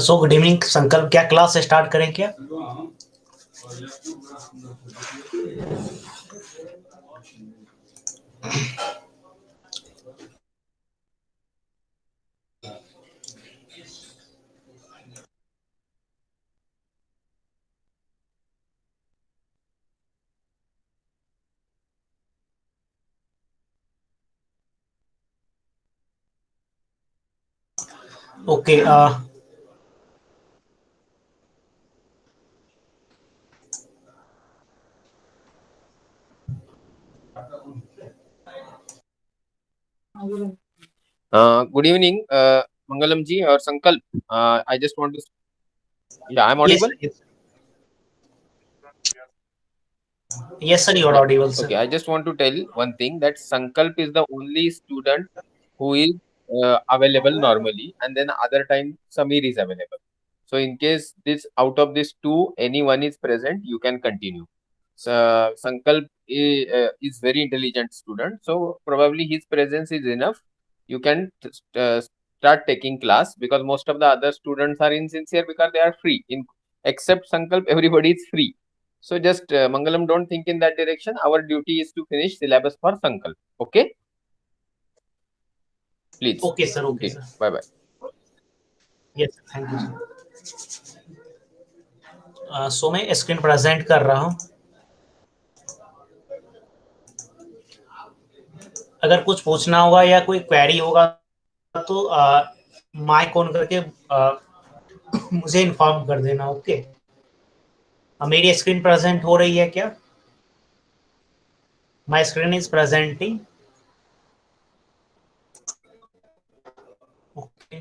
So good evening संकल्प, क्या class start करें क्या? Okay. Good evening, Mangalam ji or Sankalp. I just want to. Yeah, I'm yes audible. Sir, yes sir, you are Yeah. Audible Okay. Sir. I just want to tell one thing that Sankalp is the only student who is available normally, and then other time Samir is available. So in case this out of these two, anyone is present, you can continue. So Sankalp is very intelligent student, so probably his presence is enough. You can start taking class because most of the other students are insincere because they are free. In except Sankalp, everybody is free. So just Mangalam, don't think in that direction. Our duty is to finish syllabus for Sankalp. Okay, please okay sir, okay continue. Sir. Bye bye. Yes, thank you sir. So मैं screen present कर रहा हूँ। अगर कुछ पूछना होगा या कोई क्वेरी होगा तो माइक ऑन करके मुझे इन्फॉर्म कर देना। ओके। मेरी स्क्रीन प्रेजेंट हो रही है क्या? My screen is presenting. Okay.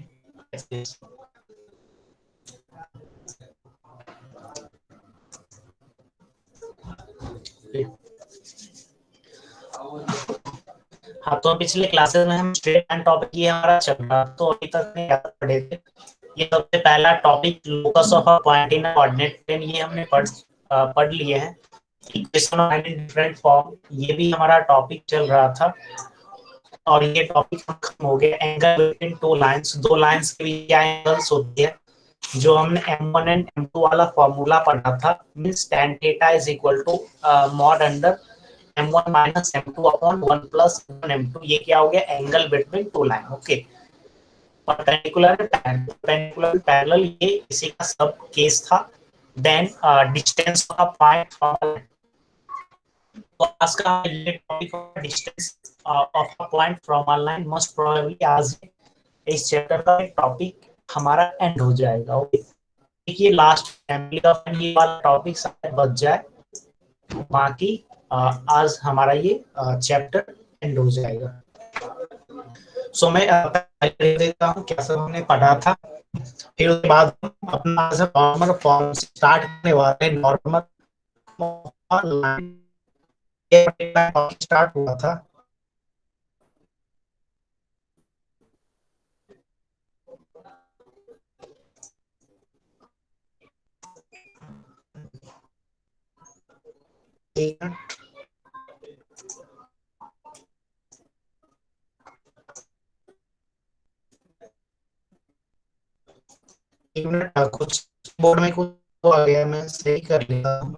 हाँ, तो पिछले क्लासेस में हम स्ट्रेट लाइन टॉपिक ये हमारा चल रहा, तो अभी तक में क्या पढ़े थे? ये सबसे पहला topic locus of a point in coordinate plane, ये हमने पढ़ लिए हैं। Equation of angle in different form, ये भी हमारा टॉपिक चल रहा था। और ये टॉपिक खत्म हो गया। एंगल बिटवीन टू लाइंस, दो लाइंस के बीच क्या एंगल्स होते हैं, जो हमने M1 एंड M2 वाला फॉर्मूला पढ़ा था। Means tan theta is equal to mod under M1 minus M2 upon 1 plus M2। ये क्या हो गया? Angle between two line. Okay. Perpendicular perpendicular parallel, ये इसी का सब केस था। Then distance of a point from, तो आज का ये topic distance of a point from a line. Most probably आज इस चैप्टर का टॉपिक हमारा एंड हो जाएगा। ओके। देखिए लास्ट फैमिली का ये वाला टॉपिक शायद बच जाए, बाकी आज हमारा ये चैप्टर एंड हो जाएगा। सो मैं पहले देता हूँ क्या सब हमने पढ़ा था, फिर उसके बाद अपना नॉर्मल फॉर्म स्टार्ट करने वाले। नॉर्मल स्टार्ट हुआ था। एक मिनट, कुछ बोर्ड में कुछ आ गया, मैं सही कर लेता हूँ।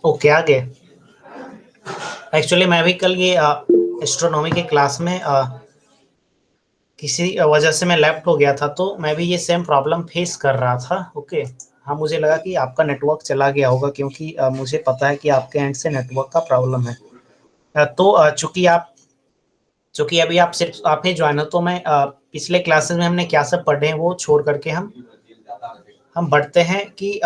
ओके आगे। एक्चुअली मैं भी कल ये एस्ट्रोनॉमी के क्लास में किसी वजह से मैं लेफ्ट हो गया था, तो मैं भी ये सेम प्रॉब्लम फेस कर रहा था। ओके। हाँ, मुझे लगा कि आपका नेटवर्क चला गया होगा, क्योंकि मुझे पता है कि आपके एंड से नेटवर्क का प्रॉब्लम है। तो चूंकि अभी आप सिर्फ आप ही ज्वाइन हो, तो मैं पिछले क्लासेस में हमने क्या सब पढ़े हैं वो छोड़ करके हम बढ़ते हैं कि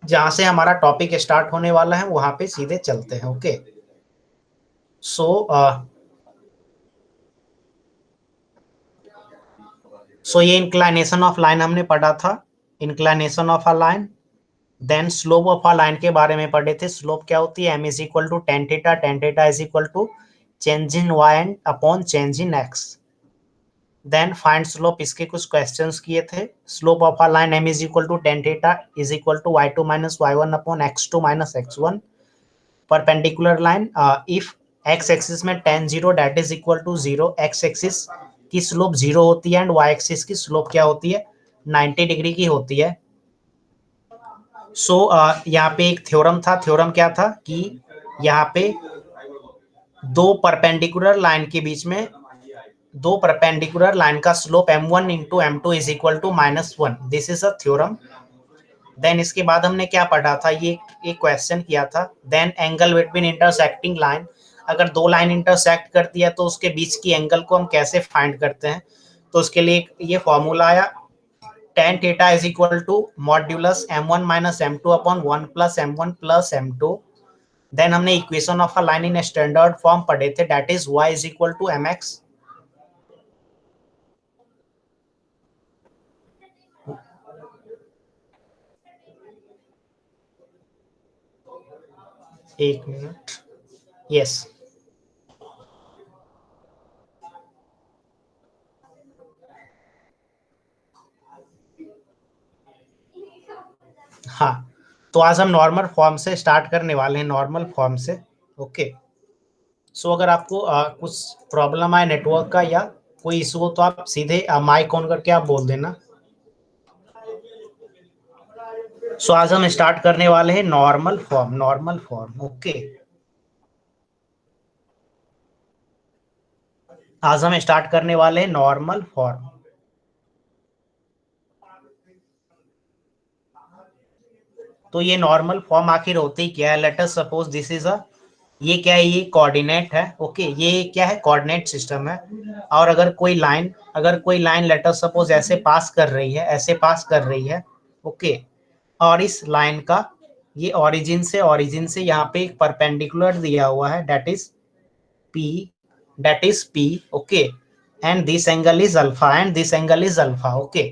जहाँ से हमारा टॉपिक स्टार्ट होने वाला है वहां पे सीधे चलते हैं। ओके। सो ये इंक्लाइनेशन ऑफ लाइन हमने पढ़ा था। Inclination of a line, then slope of a line के बारे में पढ़े थे। स्लोप क्या होती है? m is equal to tan theta, tan theta is equal to change in y and upon change in x। Then find slope, इसके कुछ क्वेश्चंस किए थे। Slope of a line m is equal to tan theta is equal to y2 minus y1 upon x2 minus x1। Perpendicular line, if x axis में tan zero that is equal to zero, x axis की slope zero होती है and y axis की slope क्या होती है? 90 degree की होती है। यहाँ पे एक थ्योरम था। थ्योरम क्या था कि यहाँ पे दो परपेंडिकुलर लाइन के बीच में, दो परपेंडिकुलर लाइन का slope m1 into M two is equal to -1। This is a theorem. Then इसके बाद हमने क्या पढ़ा था? ये एक क्वेश्चन किया था। Then angle between intersecting line, अगर दो लाइन इंटरसेक्ट करती है तो उसके बीच की एंगल को हम कैसे फाइंड करते हैं? तो उसके लिए ये फॉर्मूला आया, tan theta is equal to modulus m1 minus m2 upon 1 plus m1 plus m2। Then हमने equation of a line in standard form पढ़े थे, that is y is equal to mx। एक मिनट। यस। हाँ, तो आज हम normal form से start करने वाले हैं, नॉर्मल फॉर्म से। ओके। अगर आपको कुछ प्रॉब्लम आए नेटवर्क का या कोई इशू हो, तो आप सीधे माइक ऑन करके आप बोल देना। आज हम स्टार्ट करने वाले हैं normal form, normal form. Okay. आज हम स्टार्ट करने वाले हैं नॉर्मल फॉर्म। तो ये नॉर्मल फॉर्म आखिर होती क्या है? Let us suppose this is अ, ये क्या है? ये कोऑर्डिनेट है। ओके। ये क्या है? कोऑर्डिनेट सिस्टम है। और अगर कोई लाइन लेट अस सपोज ऐसे पास कर रही है, ऐसे पास कर रही है। ओके। और इस लाइन का ये ओरिजिन से यहाँ पे एक परपेंडिकुलर दिया हुआ है, P, that is P, okay, and this angle is alpha and this angle is alpha, okay।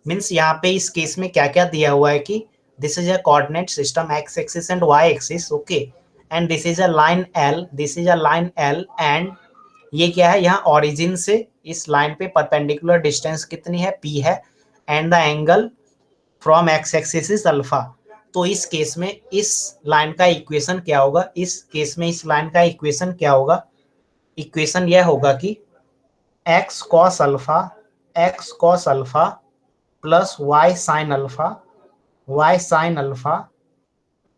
Means यहाँ पे इस केस में क्या क्या दिया हुआ है कि this is a coordinate system x axis and y axis, okay, and this is a line L, this is a line L, and ये क्या है? यहाँ ओरिजिन से इस लाइन पे परपेंडिकुलर डिस्टेंस कितनी है? P है, and the angle from x axis is alpha. तो इस केस में इस लाइन का इक्वेशन क्या होगा? इस केस में इस लाइन का इक्वेशन क्या होगा? इक्वेशन यह होगा कि x cos alpha plus y sign alpha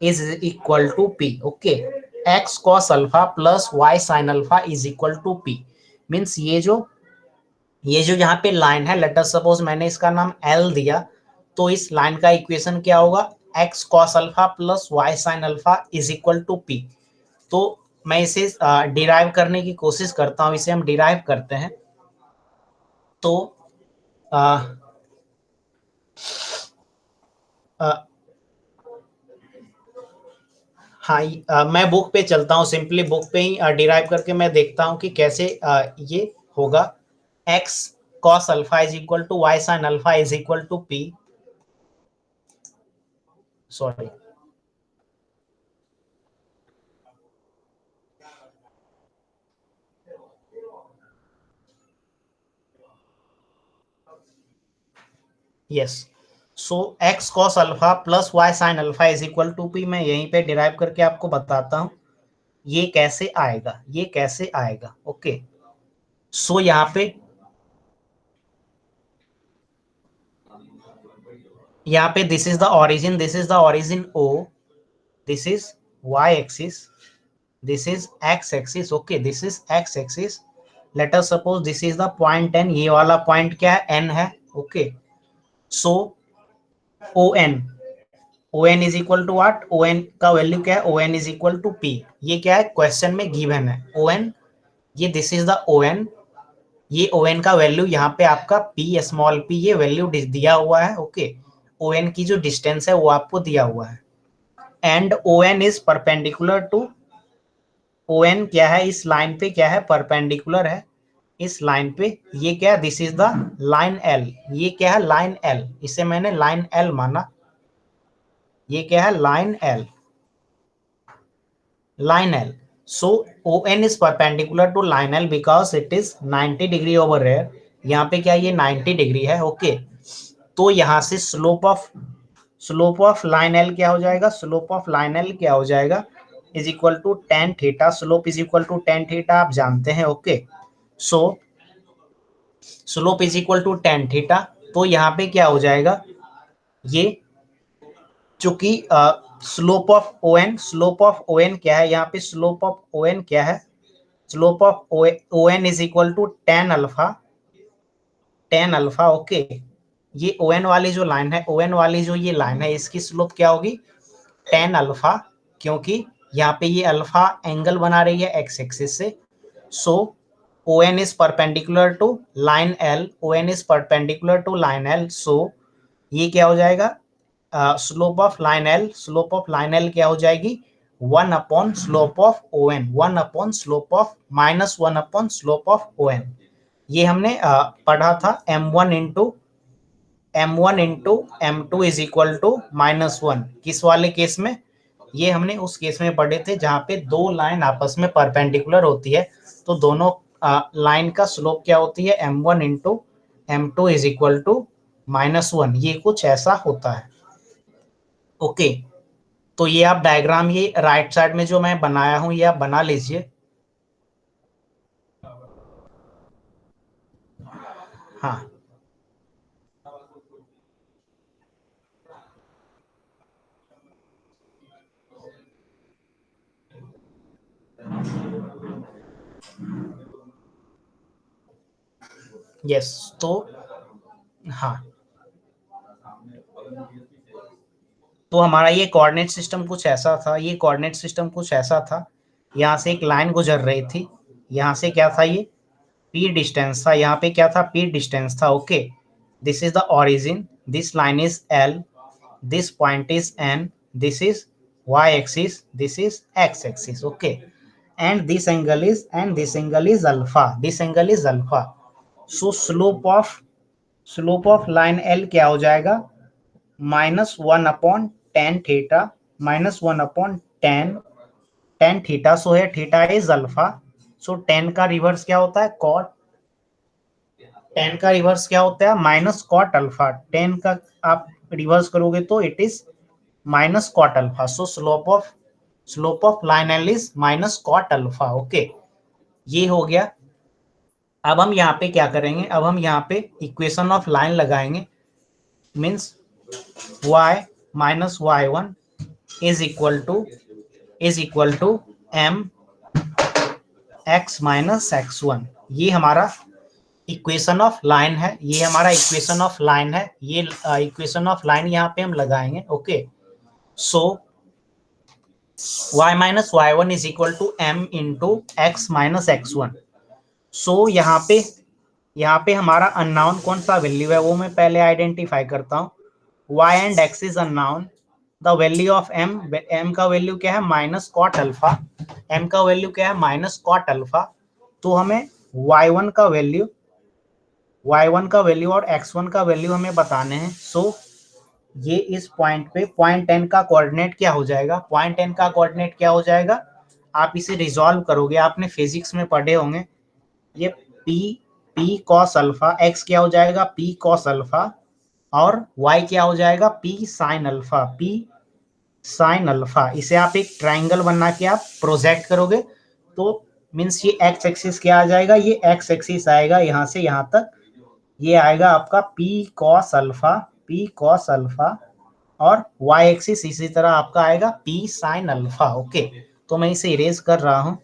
is equal to p. Okay. X cos alpha plus y sign alpha is equal to p. Means ये जो यहाँ पे लाइन है, लेट अस सपोज मैंने इसका नाम एल दिया, तो इस लाइन का इक्वेशन क्या होगा? X cos alpha plus y sign alpha is equal to p. तो मैं इसे डिराइव करने की कोशिश करता हूँ, इसे हम डिराइव करते हैं। तो आ, आ, हाँ, मैं बुक पे चलता हूँ, सिंपली बुक पे ही डिराइव करके मैं देखता हूँ कि कैसे ये होगा। X cos alpha is equal to y sign alpha is equal to p, sorry. Yes. X cos alpha plus y sign alpha is equal to p, मैं यहीं पे डिराइव करके आपको बताता हूँ ये कैसे आएगा, ये कैसे आएगा। ओके। यहाँ पे यहाँ पे this is the origin, this is the origin O, this is y axis, this is x axis, okay, this is x axis. Let us suppose this is the point n, ये वाला पॉइंट क्या है, n है, okay. So ON, ON is equal to what, ON का value क्या है, ON is equal to P। ये क्या है, क्वेश्चन में गिवन है ON, ये दिस इज द ON, ये ON का वैल्यू यहाँ पे आपका P स्मॉल p ये वैल्यू दिया हुआ है, ओके। ON की जो डिस्टेंस है वो आपको दिया हुआ है, and ON is perpendicular to, ON क्या है, इस लाइन पे क्या है, परपेंडिकुलर है इस लाइन पे। ये क्या है, this is the line L, ये क्या है, लाइन L, इसे मैंने लाइन L माना, ये क्या है, line L, line L। So ON is perpendicular to line L because it is 90 degree over here। यहाँ पे क्या, ये 90 डिग्री है, ओके। तो यहाँ से स्लोप ऑफ लाइन L क्या हो जाएगा, स्लोप ऑफ लाइन L क्या हो जाएगा, is equal to tan theta, slope is equal to tan theta, आप जानते हैं, okay. So slope is equal to tan theta, तो यहाँ पे क्या हो जाएगा, ये चूंकि स्लोप ऑफ ओ एन क्या है, यहाँ पे स्लोप ऑफ ओ एन क्या है, slope of O N is equal to tan alpha, okay. ये ओ एन वाली जो लाइन है, ओ एन वाली जो ये लाइन है, इसकी स्लोप क्या होगी, टेन अल्फा, क्योंकि यहाँ पे ये अल्फा एंगल बना रही है एक्स एक्सिस से। So O N is perpendicular to line L, O N is perpendicular to line L, so ये क्या हो जाएगा, slope of line L, slope of line L क्या हो जाएगी, one upon slope of O N, one upon slope of minus one upon slope of O N. ये हमने पढ़ा था M1 into M2 is equal to -1, किस वाले case में, ये हमने उस केस में पढ़े थे जहां पे दो लाइन आपस में परपेंडिकुलर होती है, तो दोनों लाइन का स्लोप क्या होती है, M1 into M2 is equal to -1, ये कुछ ऐसा होता है, ओके। तो ये आप डायग्राम, ये राइट साइड में जो मैं बनाया हूं ये आप बना लीजिए, हाँ। यस, तो हाँ, तो हमारा ये कोऑर्डिनेट सिस्टम कुछ ऐसा था, ये कोऑर्डिनेट सिस्टम कुछ ऐसा था, यहाँ से एक लाइन गुजर रही थी, यहाँ से क्या था, ये P डिस्टेंस था, यहाँ पे क्या था, P डिस्टेंस था, okay. This is the origin, this line is L, this point is N, this is y axis, this is x axis, okay, and this angle is alpha, this angle is alpha। so slope of line L क्या हो जाएगा, -1/tan theta, -1/tan theta, सो है theta is alpha, so ten का reverse क्या होता है, cot, ten का reverse क्या होता है, माइनस कॉट अल्फा, टेन का आप रिवर्स करोगे तो it is minus cot alpha, so slope of line L is minus cot alpha, okay. ये हो गया। अब हम यहाँ पे क्या करेंगे, अब हम यहाँ पे इक्वेशन ऑफ लाइन लगाएंगे, means y minus y1 is equal to m x minus x1, ये हमारा इक्वेशन ऑफ लाइन है, ये हमारा इक्वेशन ऑफ लाइन है, ये इक्वेशन ऑफ लाइन यहाँ पे हम लगाएंगे, okay. So y minus y1 is equal to m into x minus x1। So यहाँ पे हमारा अननोन कौन सा वैल्यू है वो मैं पहले आइडेंटिफाई करता हूँ, y and x is unknown, the value of m का वैल्यू क्या है, माइनस कॉट अल्फा, m का वैल्यू क्या है, माइनस कॉट अल्फा। तो हमें y1 का वैल्यू और x1 का वैल्यू हमें बताने हैं। सो ये इस पॉइंट पे पॉइंट n का कोऑर्डिनेट क्या हो जाएगा, पॉइंट n का कोऑर्डिनेट क्या हो जाएगा, आप इसे रिजॉल्व करोगे, आपने फिजिक्स में पढ़े होंगे, ये p cos अल्फा, x क्या हो जाएगा, p cos अल्फा, और y क्या हो जाएगा, p sin अल्फा। इसे आप एक ट्राइंगल बना के आप प्रोजेक्ट करोगे तो मीन्स ये x एक्सिस क्या आ जाएगा, ये x एक्सिस आएगा यहाँ से यहाँ तक, ये आएगा आपका p cos alpha, P cos alpha, और वाई एक्सिस इसी तरह आपका आएगा पी साइन अल्फा। ओके, तो मैं इसे इरेज कर रहा हूं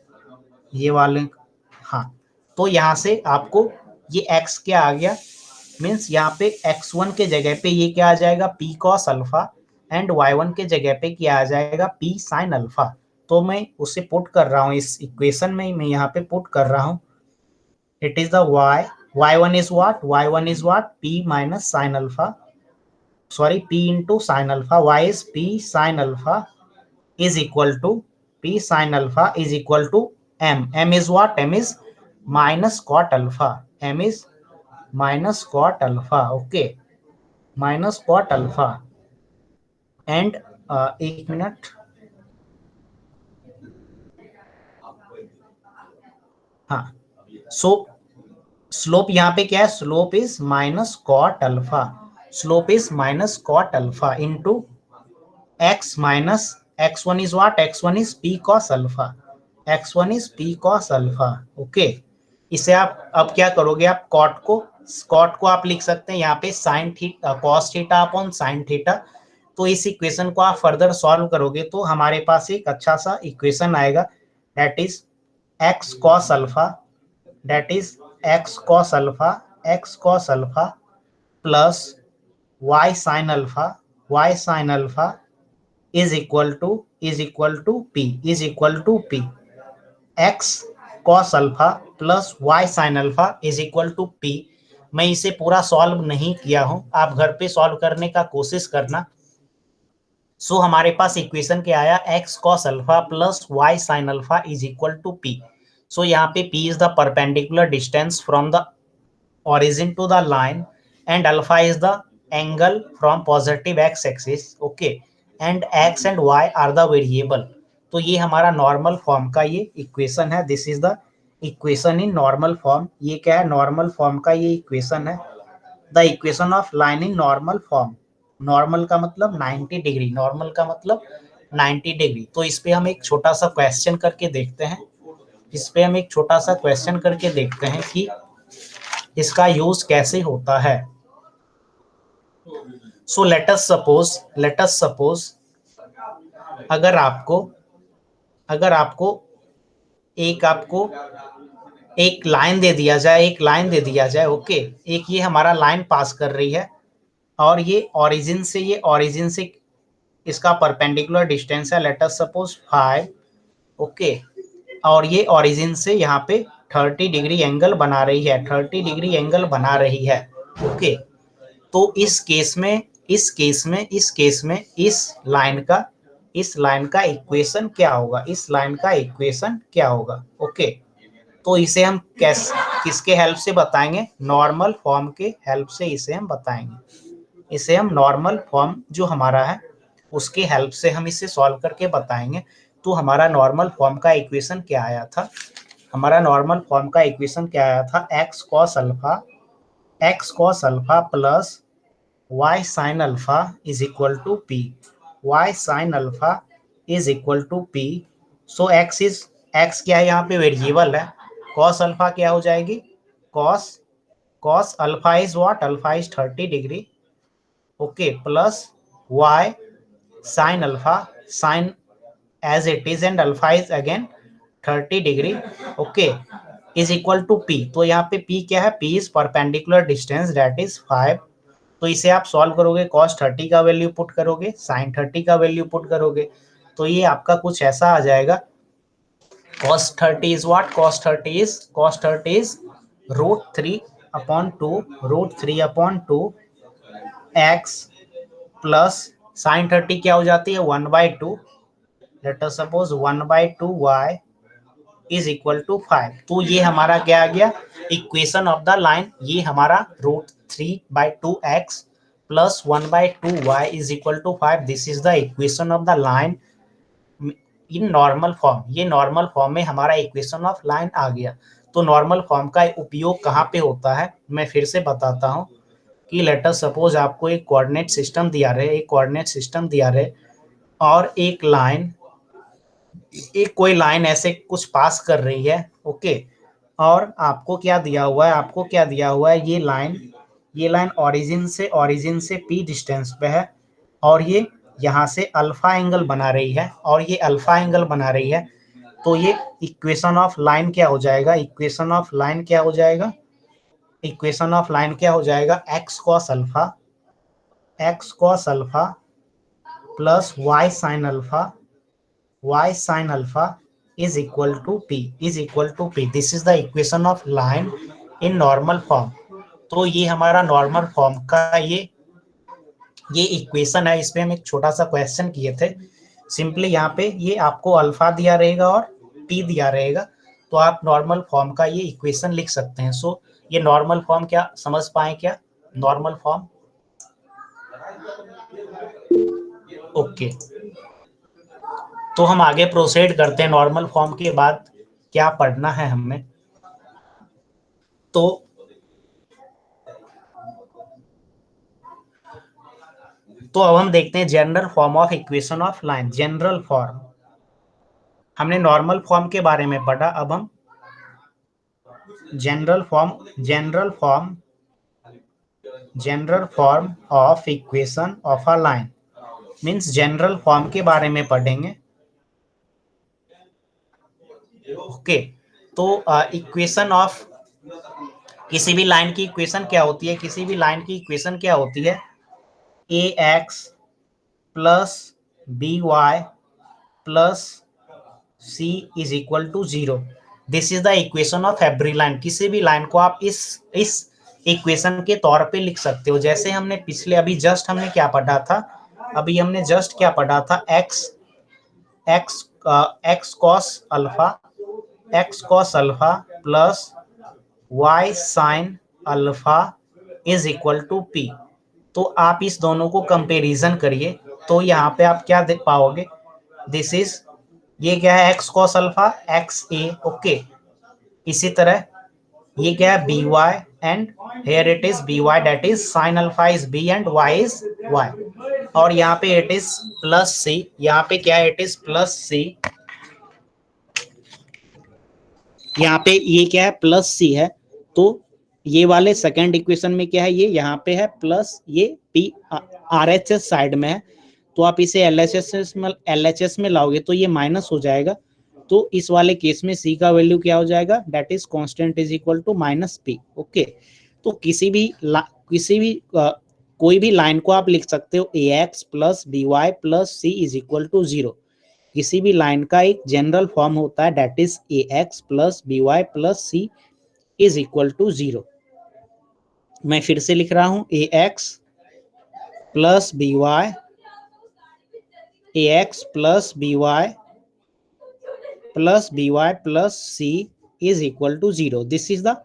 ये वाले। हाँ, तो यहाँ से आपको ये x क्या आ गया, मीन्स यहाँ पे x1 के जगह पे ये क्या आ जाएगा p cos alpha, and y1 के जगह पे क्या आ जाएगा p sin अल्फा। तो मैं उसे पुट कर रहा हूँ इस इक्वेशन में, मैं यहाँ पे पुट कर रहा हूँ। It is the y1 is what, y1 is what p minus sine alpha, sorry p into sine alpha, y is p sin alpha is equal to p sin alpha is equal to m is what, m is minus cot alpha, m is minus cot alpha, okay, minus cot alpha, and एक minute, हाँ, so slope यहाँ पे क्या है, slope is minus cot alpha, slope is minus cot alpha into x minus x1 is what, x1 is p cos alpha, x1 is p cos alpha, okay. इसे आप अब क्या करोगे, आप कॉट को आप लिख सकते हैं यहाँ पे sine theta cos theta upon sine theta. तो इस इक्वेशन को आप फर्दर सॉल्व करोगे तो हमारे पास एक अच्छा सा इक्वेशन आएगा, that is x cos alpha, that is x cos alpha, x cos alpha plus y sin alpha, y sin alpha is equal to p x cos alpha plus y sin alpha is equal to p। मैं इसे पूरा solve नहीं किया हूं, आप घर पे solve करने का कोशिश करना। सो हमारे पास इक्वेशन क्या आया, x cos alpha plus y sin alpha is equal to p। सो यहाँ पे p is the perpendicular distance from the origin to the line, and alpha is the angle from positive x axis, okay, and x and y are the variable। तो ये हमारा normal form का ये equation है, this is the equation in normal form. ये क्या है, normal form का ये इक्वेशन है, the equation of line in normal form. Normal का मतलब 90 डिग्री, नॉर्मल का मतलब 90 डिग्री। तो इस पे हम एक छोटा सा क्वेश्चन करके देखते हैं, इस पे हम एक छोटा सा क्वेश्चन करके देखते हैं कि इसका यूज कैसे होता है। सो लेट अस सपोज अगर आपको आपको एक लाइन दे दिया जाए, ओके, एक ये हमारा लाइन पास कर रही है, और ये ओरिजिन से इसका परपेंडिकुलर डिस्टेंस है, लेट अस सपोज 5, ओके, और ये ओरिजिन से यहाँ पे 30 डिग्री एंगल बना रही है, ओके। तो इस लाइन का इक्वेशन क्या होगा, ओके। तो इसे हम किसके हेल्प से बताएंगे, नॉर्मल फॉर्म के हेल्प से इसे हम बताएंगे। इसे हम नॉर्मल फॉर्म जो हमारा है उसके हेल्प से हम इसे सॉल्व करके बताएंगे। तो हमारा नॉर्मल फॉर्म का इक्वेशन क्या आया था, x cos alpha plus y sin alpha is equal to p, so x क्या है, यहाँ पे वेरिएबल है, cos अल्फा क्या हो जाएगी, cos alpha is what, alpha is 30 degree, okay, plus y sin alpha, sin as it is and alpha is again 30 degree, okay, is equal to p। तो यहाँ पे p क्या है, p इज परपेंडिकुलर डिस्टेंस, दैट इज 5। तो इसे आप solve करोगे, cos 30 का वैल्यू पुट करोगे, sin 30 का वैल्यू पुट करोगे, तो ये आपका कुछ ऐसा आ जाएगा, cos 30 is what, cos 30 is root 3 upon 2 x plus sin 30 क्या हो जाती है, 1/2, let us suppose 1/2 y is equal to 5। तो ये हमारा क्या आ गया, इक्वेशन ऑफ द लाइन, ये हमारा √3/2x plus 1/2y is equal to 5, this is the equation of the line in normal form. ये नॉर्मल फॉर्म में हमारा इक्वेशन ऑफ लाइन आ गया। तो नॉर्मल फॉर्म का उपयोग कहाँ पे होता है, मैं फिर से बताता हूँ कि लेट अस सपोज आपको एक कोऑर्डिनेट सिस्टम दिया रहे, और एक कोई लाइन ऐसे कुछ पास कर रही है, ओके, और आपको क्या दिया हुआ है, ये लाइन ये लाइन ओरिजिन से p डिस्टेंस पे है और ये यहाँ से अल्फा एंगल बना रही है और ये अल्फा एंगल बना रही है, तो ये इक्वेशन ऑफ लाइन क्या हो जाएगा? इक्वेशन ऑफ लाइन क्या हो जाएगा? इक्वेशन ऑफ लाइन क्या हो जाएगा? x cos alpha plus y sin alpha is equal to p. This is the equation of line in normal form. तो ये हमारा नॉर्मल फॉर्म का ये इक्वेशन है। इस पे हम एक छोटा सा क्वेश्चन किए थे। सिंपली यहाँ पे ये आपको अल्फा दिया रहेगा और p दिया रहेगा, तो आप नॉर्मल फॉर्म का ये इक्वेशन लिख सकते हैं। सो ये नॉर्मल फॉर्म क्या समझ पाए क्या? Normal form okay. तो हम आगे प्रोसीड करते हैं। नॉर्मल फॉर्म के बाद क्या पढ़ना है हमें? तो अब हम देखते हैं general form of equation of line. General form हमने नॉर्मल फॉर्म के बारे में पढ़ा, अब हम general form of equation of a line means general form के बारे में पढ़ेंगे। ओके, तो इक्वेशन ऑफ किसी भी लाइन की इक्वेशन क्या होती है? किसी भी लाइन की इक्वेशन क्या होती है? ax plus by plus c is equal to 0। This is the equation of every line. किसी भी लाइन को आप इस इक्वेशन के तौर पे लिख सकते हो। जैसे हमने पिछले अभी जस्ट हमने क्या पढ़ा था? अभी हमने जस्ट क्या पढ़ा था? x cos alpha plus y sin alpha is equal to p। तो आप इस दोनों को कंपैरिजन करिए, तो यहाँ पे आप क्या देख पाओगे? दिस इज ये क्या है? x cos alpha xa। Okay, इसी तरह ये क्या है? by and here it is by, that is sin alpha is b and y is y। और यहाँ पे it is प्लस c। यहाँ पे क्या है? it is plus c। यहाँ पे ये क्या है? प्लस c है। तो ये वाले सेकंड इक्वेशन में क्या है? ये यहाँ पे है प्लस, ये p RHS साइड में है, तो आप इसे LHS में लाओगे तो ये माइनस हो जाएगा। तो इस वाले केस में c का वैल्यू क्या हो जाएगा? That is constant is equal to minus p। Okay, तो किसी भी कोई भी लाइन को आप लिख सकते हो ax plus by plus c is equal to 0। किसी भी लाइन का एक जनरल फॉर्म होता है, that is ax plus by plus c is equal to 0। मैं फिर से लिख रहा हूं ax plus by ax plus by plus c is equal to 0। This is the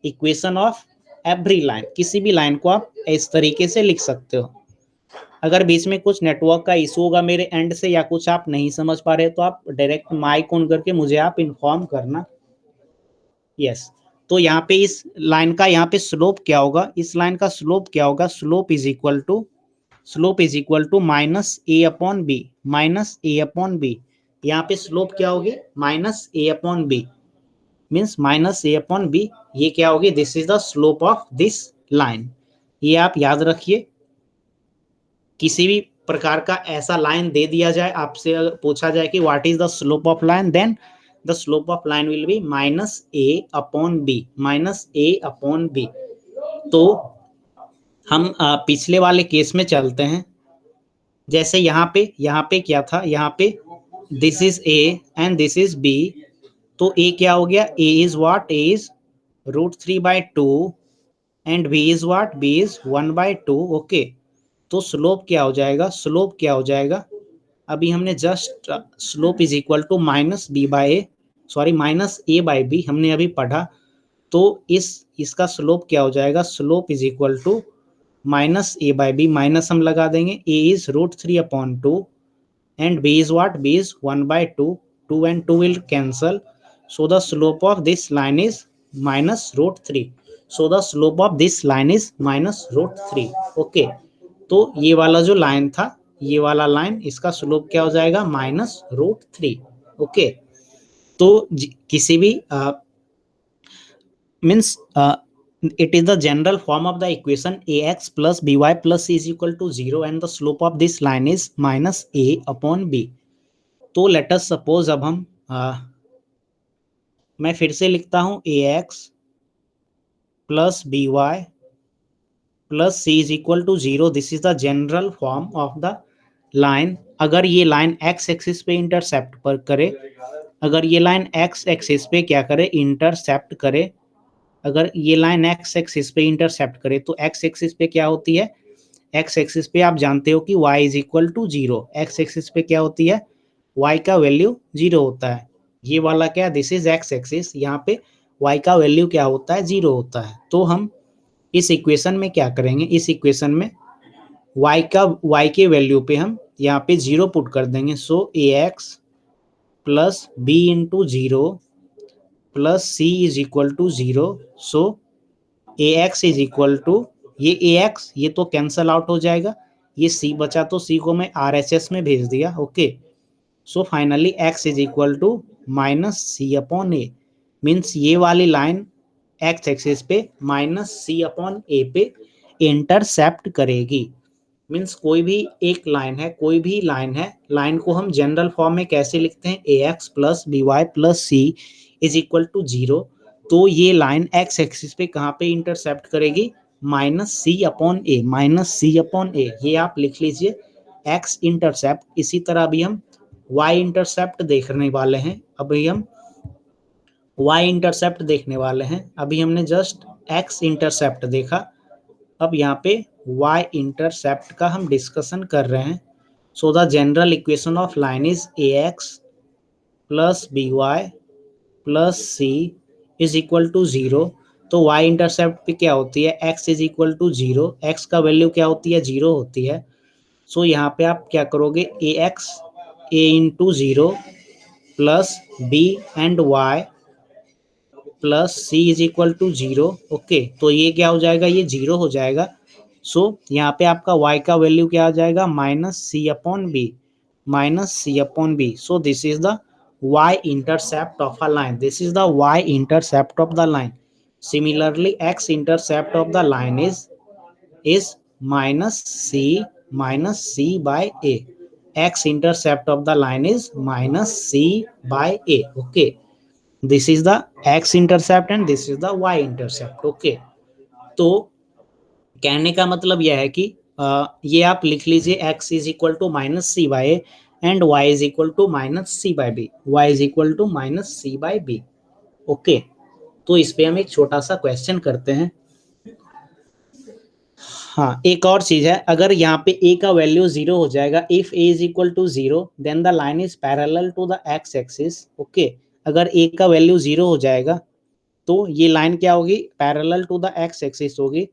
equation of every line. किसी भी लाइन को आप इस तरीके से लिख सकते हो। अगर बीच में कुछ नेटवर्क का इशू होगा मेरे एंड से या कुछ आप नहीं समझ पा रहे तो आप डायरेक्ट माइक ऑन करके मुझे आप इन्फॉर्म करना। यस, तो यहाँ पे इस लाइन का यहाँ पे स्लोप क्या होगा? इस लाइन का स्लोप क्या होगा? Slope is equal to minus A upon B. यहाँ पे स्लोप क्या होगी? Minus A upon B means minus A upon B. ये क्या होगी? This is the slope of this line. ये आप याद रखिए। किसी भी प्रकार का ऐसा लाइन दे दिया जाए, आपसे पूछा जाए कि what is the slope of line, then the slope of line will be minus A upon B. तो हम पिछले वाले केस में चलते हैं। जैसे यहाँ पे क्या था? यहाँ पे this is A and this is B. तो ए क्या हो गया? A is what? A is √3/2 and B is what? B is 1/2। Okay, तो स्लोप क्या हो जाएगा? अभी हमने just slope is equal to minus A by B हमने अभी पढ़ा। तो इसका स्लोप क्या हो जाएगा? Slope is equal to minus A by B, minus हम लगा देंगे। A is √3/2 and b is what? B is 1/2. 2 and 2 will cancel, so the slope of this line is minus √3. So the slope of this line is minus √3. Okay, तो ये वाला जो line था, ये वाला लाइन, इसका स्लोप क्या हो जाएगा? माइनस √3। ओके, तो किसी भी means it is the general form of the equation ax plus by plus c is equal to 0 and the slope of this line is minus a upon b. तो let us suppose अब हम मैं फिर से लिखता हूं ax plus by plus c is equal to 0. This is the general form of the line. अगर ये लाइन एक्स एक्सिस पे इंटरसेप्ट पर करे, अगर ये लाइन एक्स एक्सिस पे क्या करे, इंटरसेप्ट करे, अगर ये लाइन एक्स एक्सिस पे इंटरसेप्ट करे तो एक्स एक्सिस पे क्या होती है, एक्स एक्सिस पे आप जानते हो कि y is equal to 0. X axis पे क्या होती है, y का वैल्यू 0 होता है. ये वाला क्या, दिस इज एक्स एक्सिस, यहाँ पे y का वैल्यू क्या होता है, 0 होता है. तो हम इस इक्वेशन में क्या करेंगे, इस इक्वेशन में y के वैल्यू पे हम यहाँ पे 0 पुट कर देंगे. So A x plus B into 0 plus C is equal to 0. So A X is equal to, ये ए एक्स ये तो कैंसल आउट हो जाएगा, ये सी बचा तो सी को मैं आर एच एस में भेज दिया. Okay, so finally x is equal to minus C upon A. Means ये वाली लाइन एक्स एक्सिस पे माइनस सी अपॉन ए पे इंटरसेप्ट करेगी. मीन्स कोई भी एक लाइन है, कोई भी लाइन है, लाइन को हम जनरल फॉर्म में कैसे लिखते हैं, A x plus B Y plus C is equal to 0. तो ये लाइन एक्स एक्सिस पे कहाँ पे इंटरसेप्ट करेगी, माइनस सी अपॉन ए, माइनस सी अपॉन ए. ये आप लिख लीजिए एक्स इंटरसेप्ट. इसी तरह अभी हम वाई इंटरसेप्ट देखने वाले हैं. अभी हम वाई इंटरसेप्ट देखने वाले हैं. अभी हमने जस्ट एक्स इंटरसेप्ट देखा, अब यहाँ पे y इंटरसेप्ट का हम डिस्कशन कर रहे हैं. So the general equation of line is A x plus B Y plus C is equal to 0. तो y इंटरसेप्ट पे क्या होती है, x is equal to 0, x का वैल्यू क्या होती है, 0 होती है. सो यहाँ पे आप क्या करोगे, A X A into 0 plus B and Y plus C is equal to 0. Okay, तो ये क्या हो जाएगा, ये 0 हो जाएगा. सो यहाँ पे आपका y का वैल्यू क्या आ जाएगा, minus C upon B, minus C upon B. So this is the y intercept of a line. This is the y intercept of the line. Similarly, x intercept of the line is minus c by a. X intercept of the line is minus c by a. Okay, this is the x intercept and this is the y intercept. Okay, तो कहने का मतलब यह है कि ये आप लिख लीजिए x is equal to minus C by A and y is equal to minus C by B, y is equal to minus C by B. Okay, तो इस पे हम एक छोटा सा क्वेश्चन करते हैं. हाँ, एक और चीज है, अगर यहाँ पे a का वैल्यू 0 हो जाएगा, if a is equal to 0 then the line is parallel to the x axis. Okay, अगर a का वैल्यू 0 हो जाएगा तो ये लाइन क्या होगी, parallel to the x axis होगी.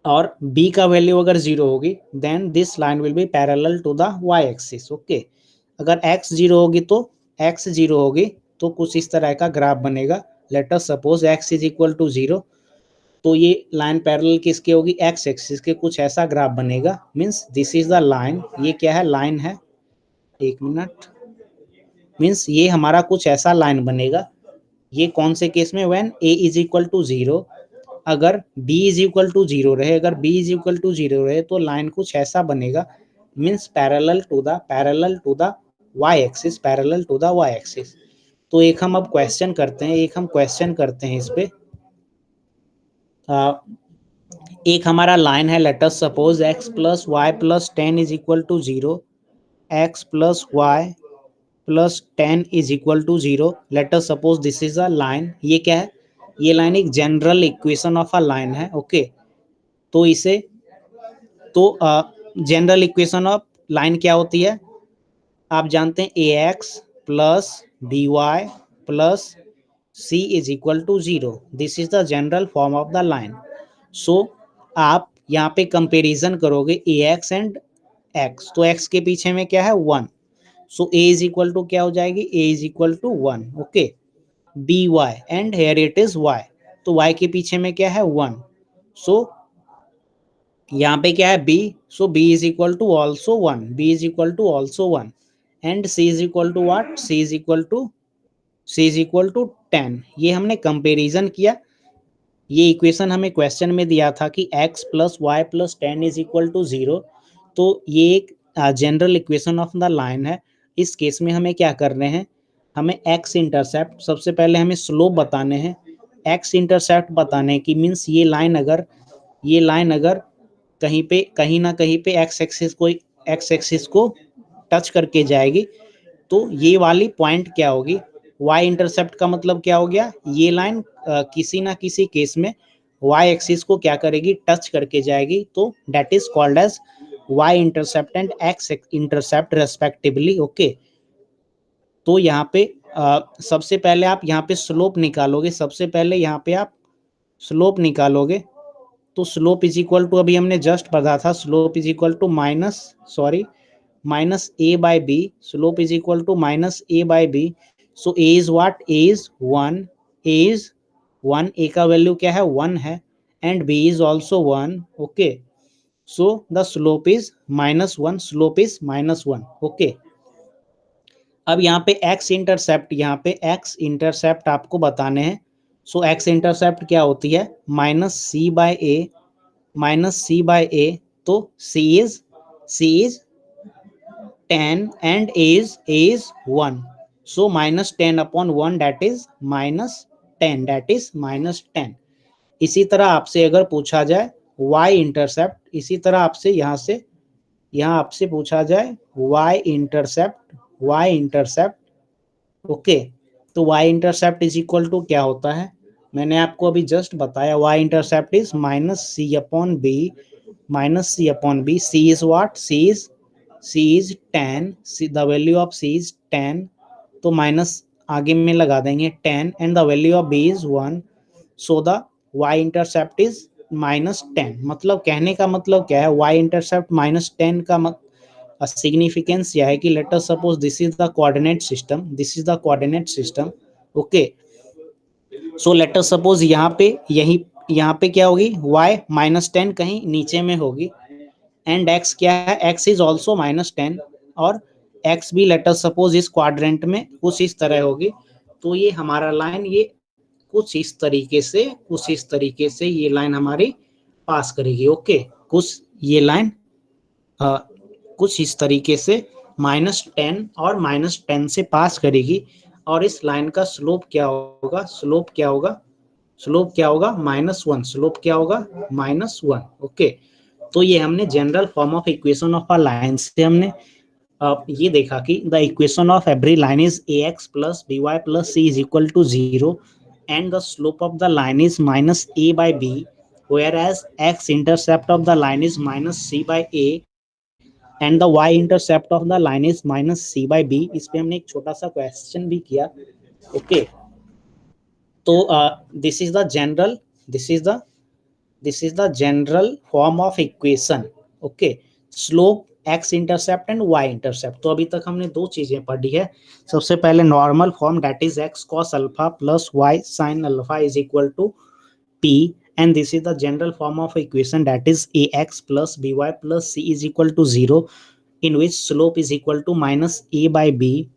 और b का वैल्यू अगर 0 होगी then this line will be parallel to the y axis. Okay, अगर x 0 होगी तो x 0 होगी तो कुछ इस तरह का ग्राफ बनेगा. Let us suppose x is equal to 0, तो ये लाइन पैरेलल किसके होगी, x एक्सिस के. कुछ ऐसा ग्राफ बनेगा. Means this is the line, ये क्या है, लाइन है. एक मिनट, मींस ये हमारा कुछ ऐसा लाइन बनेगा. ये कौन से केस में, when a is equal to 0, अगर b इज इक्वल टू 0 रहे, अगर b इज इक्वल टू 0 रहे तो लाइन कुछ ऐसा बनेगा. Means parallel to the y axis, parallel to the y axis. तो एक हम अब क्वेश्चन करते हैं, इस पे. एक हमारा लाइन है, let us suppose x plus y plus 10 is equal to 0, x plus y plus 10 is equal to 0. Let us suppose this is a line. ये क्या है, ये लाइन एक general equation of a line है. Okay, तो इसे general equation of line क्या होती है, आप जानते हैं, A x plus B Y plus C is equal to 0. This is the general form of the line. So आप यहाँ पे कंपेरिजन करोगे ए एक्स एंड एक्स, तो एक्स के पीछे में क्या है, 1. So A is equal to क्या हो जाएगी, A is equal to 1. Okay, B Y and here it is Y, तो वाई के पीछे में क्या है, 1. सो यहाँ पे क्या है, b, so b is equal to also 1, b is equal to also 1 and c is equal to what, c is equal to 10. ये हमने कंपेरिजन किया. ये इक्वेशन हमें क्वेश्चन में दिया था कि x plus y plus 10 is equal to 0, तो ये एक general equation of the line है। इस केस में हमें क्या कर रहे हैं, हमें x इंटरसेप्ट, सबसे पहले हमें स्लोप बताने हैं। x इंटरसेप्ट बताने की मीन्स ये लाइन अगर कहीं ना कहीं पे एक्स एक्सिस को टच करके जाएगी, तो ये वाली पॉइंट क्या होगी, वाई इंटरसेप्ट का मतलब क्या हो गया, ये लाइन किसी ना किसी केस में वाई एक्सिस को क्या करेगी, टच करके जाएगी, तो that is called as y intercept and x intercept respectively. Okay, तो यहाँ पे सबसे पहले आप यहाँ पे स्लोप निकालोगे, सबसे पहले यहाँ पे आप स्लोप निकालोगे, तो स्लोप इज इक्वल टू, अभी हमने जस्ट पढ़ा था, slope is equal to minus A by B, slope is equal to minus A by B. So A is what, A is 1, A is 1, A का value क्या है, 1 है, and B is also 1। Okay, so the slope is -1, slope is -1। Okay, अब यहाँ पे x intercept आपको बताने हैं। सो एक्स इंटरसेप्ट क्या होती है, माइनस सी बाय ए, तो सी is 10 and a is 1, so minus 10 upon 1, that is minus 10। इसी तरह आपसे अगर पूछा जाए y इंटरसेप्ट, इसी तरह आपसे यहाँ आपसे पूछा जाए y इंटरसेप्ट। ओके, तो y intercept is equal to क्या होता है, मैंने आपको अभी जस्ट बताया, y intercept is -c/b, c is what, c is 10, the value of c is 10, तो माइनस आगे में लगा देंगे 10, and the value of b is 1, so the y intercept is -10। मतलब कहने का मतलब क्या है, y इंटरसेप्ट -10 का सिग्निफिकेंस यह है कि late us suppose this is the coordinate system. Okay, so let us suppose यहाँ पे क्या होगी, y -10 कहीं नीचे में होगी, एंड x क्या है, x इज ऑल्सो -10, और x भी लेट अस सपोज इस क्वाड्रेंट में कुछ इस तरह होगी। तो ये हमारा लाइन ये कुछ इस तरीके से ये लाइन हमारी पास करेगी। ओके, कुछ ये लाइन कुछ इस तरीके से -10 और -10 से पास करेगी, और इस लाइन का स्लोप क्या होगा, स्लोप क्या होगा -1, स्लोप क्या होगा -1। ओके, तो ये हमने general form of equation of a line से हमने ये देखा कि the equation of every line is ax plus by plus c is equal to 0, and the slope of the line is -a by b, whereas x intercept of the line is -c by a, and the y intercept of the line is -c by b। इस पे हमने एक छोटा सा question भी किया। Okay, तो this is the general form of equation. Okay, slope, x intercept and y intercept. तो अभी तक हमने दो चीजें पढ़ी है। सबसे पहले normal form, that is x cos alpha plus y sign alpha is equal to P, and this is the general form of equation, that is ax plus by plus c is equal to 0, in which slope is equal to -a by b,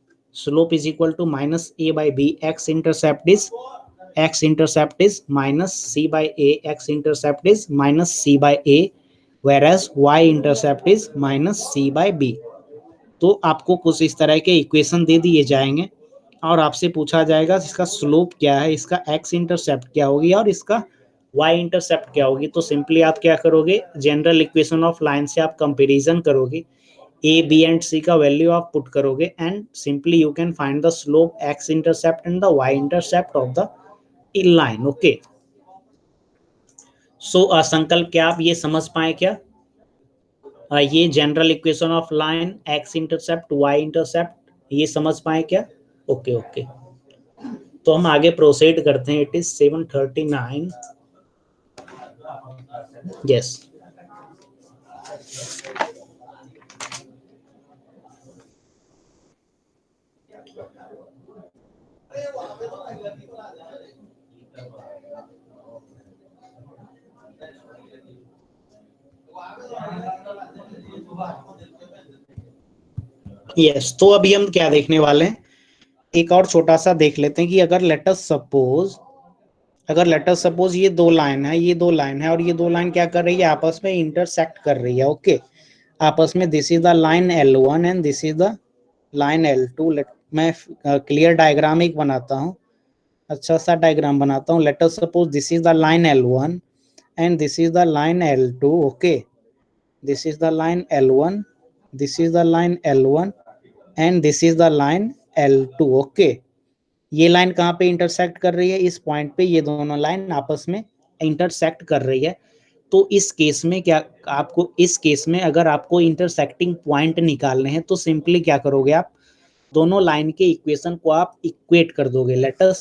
x intercept is -c by a, -c by a, whereas y intercept is -c by b। तो आपको कुछ इस तरह के equation दे दिए जाएंगे, और आपसे पूछा जाएगा इसका स्लोप क्या है, इसका एक्स इंटरसेप्ट क्या होगी, और इसका वाई इंटरसेप्ट क्या होगी। तो सिंपली आप क्या करोगे, जनरल इक्वेशन ऑफ लाइन से आप कंपैरिजन करोगे, ए बी एंड सी का वैल्यू आप पुट करोगे, and simply you can find the slope, x intercept and the Y intercept of the line. Okay, so Sankalp, क्या आप ये समझ पाए क्या, ये general equation of line, X intercept, Y intercept, ये समझ पाए क्या। ओके ओके, तो हम आगे प्रोसीड करते हैं। It is 7:39। यस, यस, तो अभी हम क्या देखने वाले हैं, एक और छोटा सा देख लेते हैं कि अगर लेट अस सपोज अगर लेटर सपोज ये दो लाइन है, ये दो लाइन है, और ये दो लाइन क्या कर रही है, आपस में इंटरसेक्ट कर रही है, ओके, आपस में, this is the line L1 and this is the line L2। मैं क्लियर डायग्राम एक बनाता हूँ, अच्छा सा डायग्राम बनाता हूँ। Late us suppose this is the line L1 and this is the line L2, okay, this is the line L1, this is the line L1 and this is the line L2, okay. ये line कहाँ पे intersect कर रही है, इस point पे ये दोनों लाइन आपस में इंटरसेक्ट कर रही है। तो इस केस में क्या, आपको इस केस में अगर आपको इंटरसेक्टिंग पॉइंट निकालने हैं तो सिंपली क्या करोगे, आप दोनों लाइन के इक्वेशन को आप इक्वेट कर दोगे। लेटर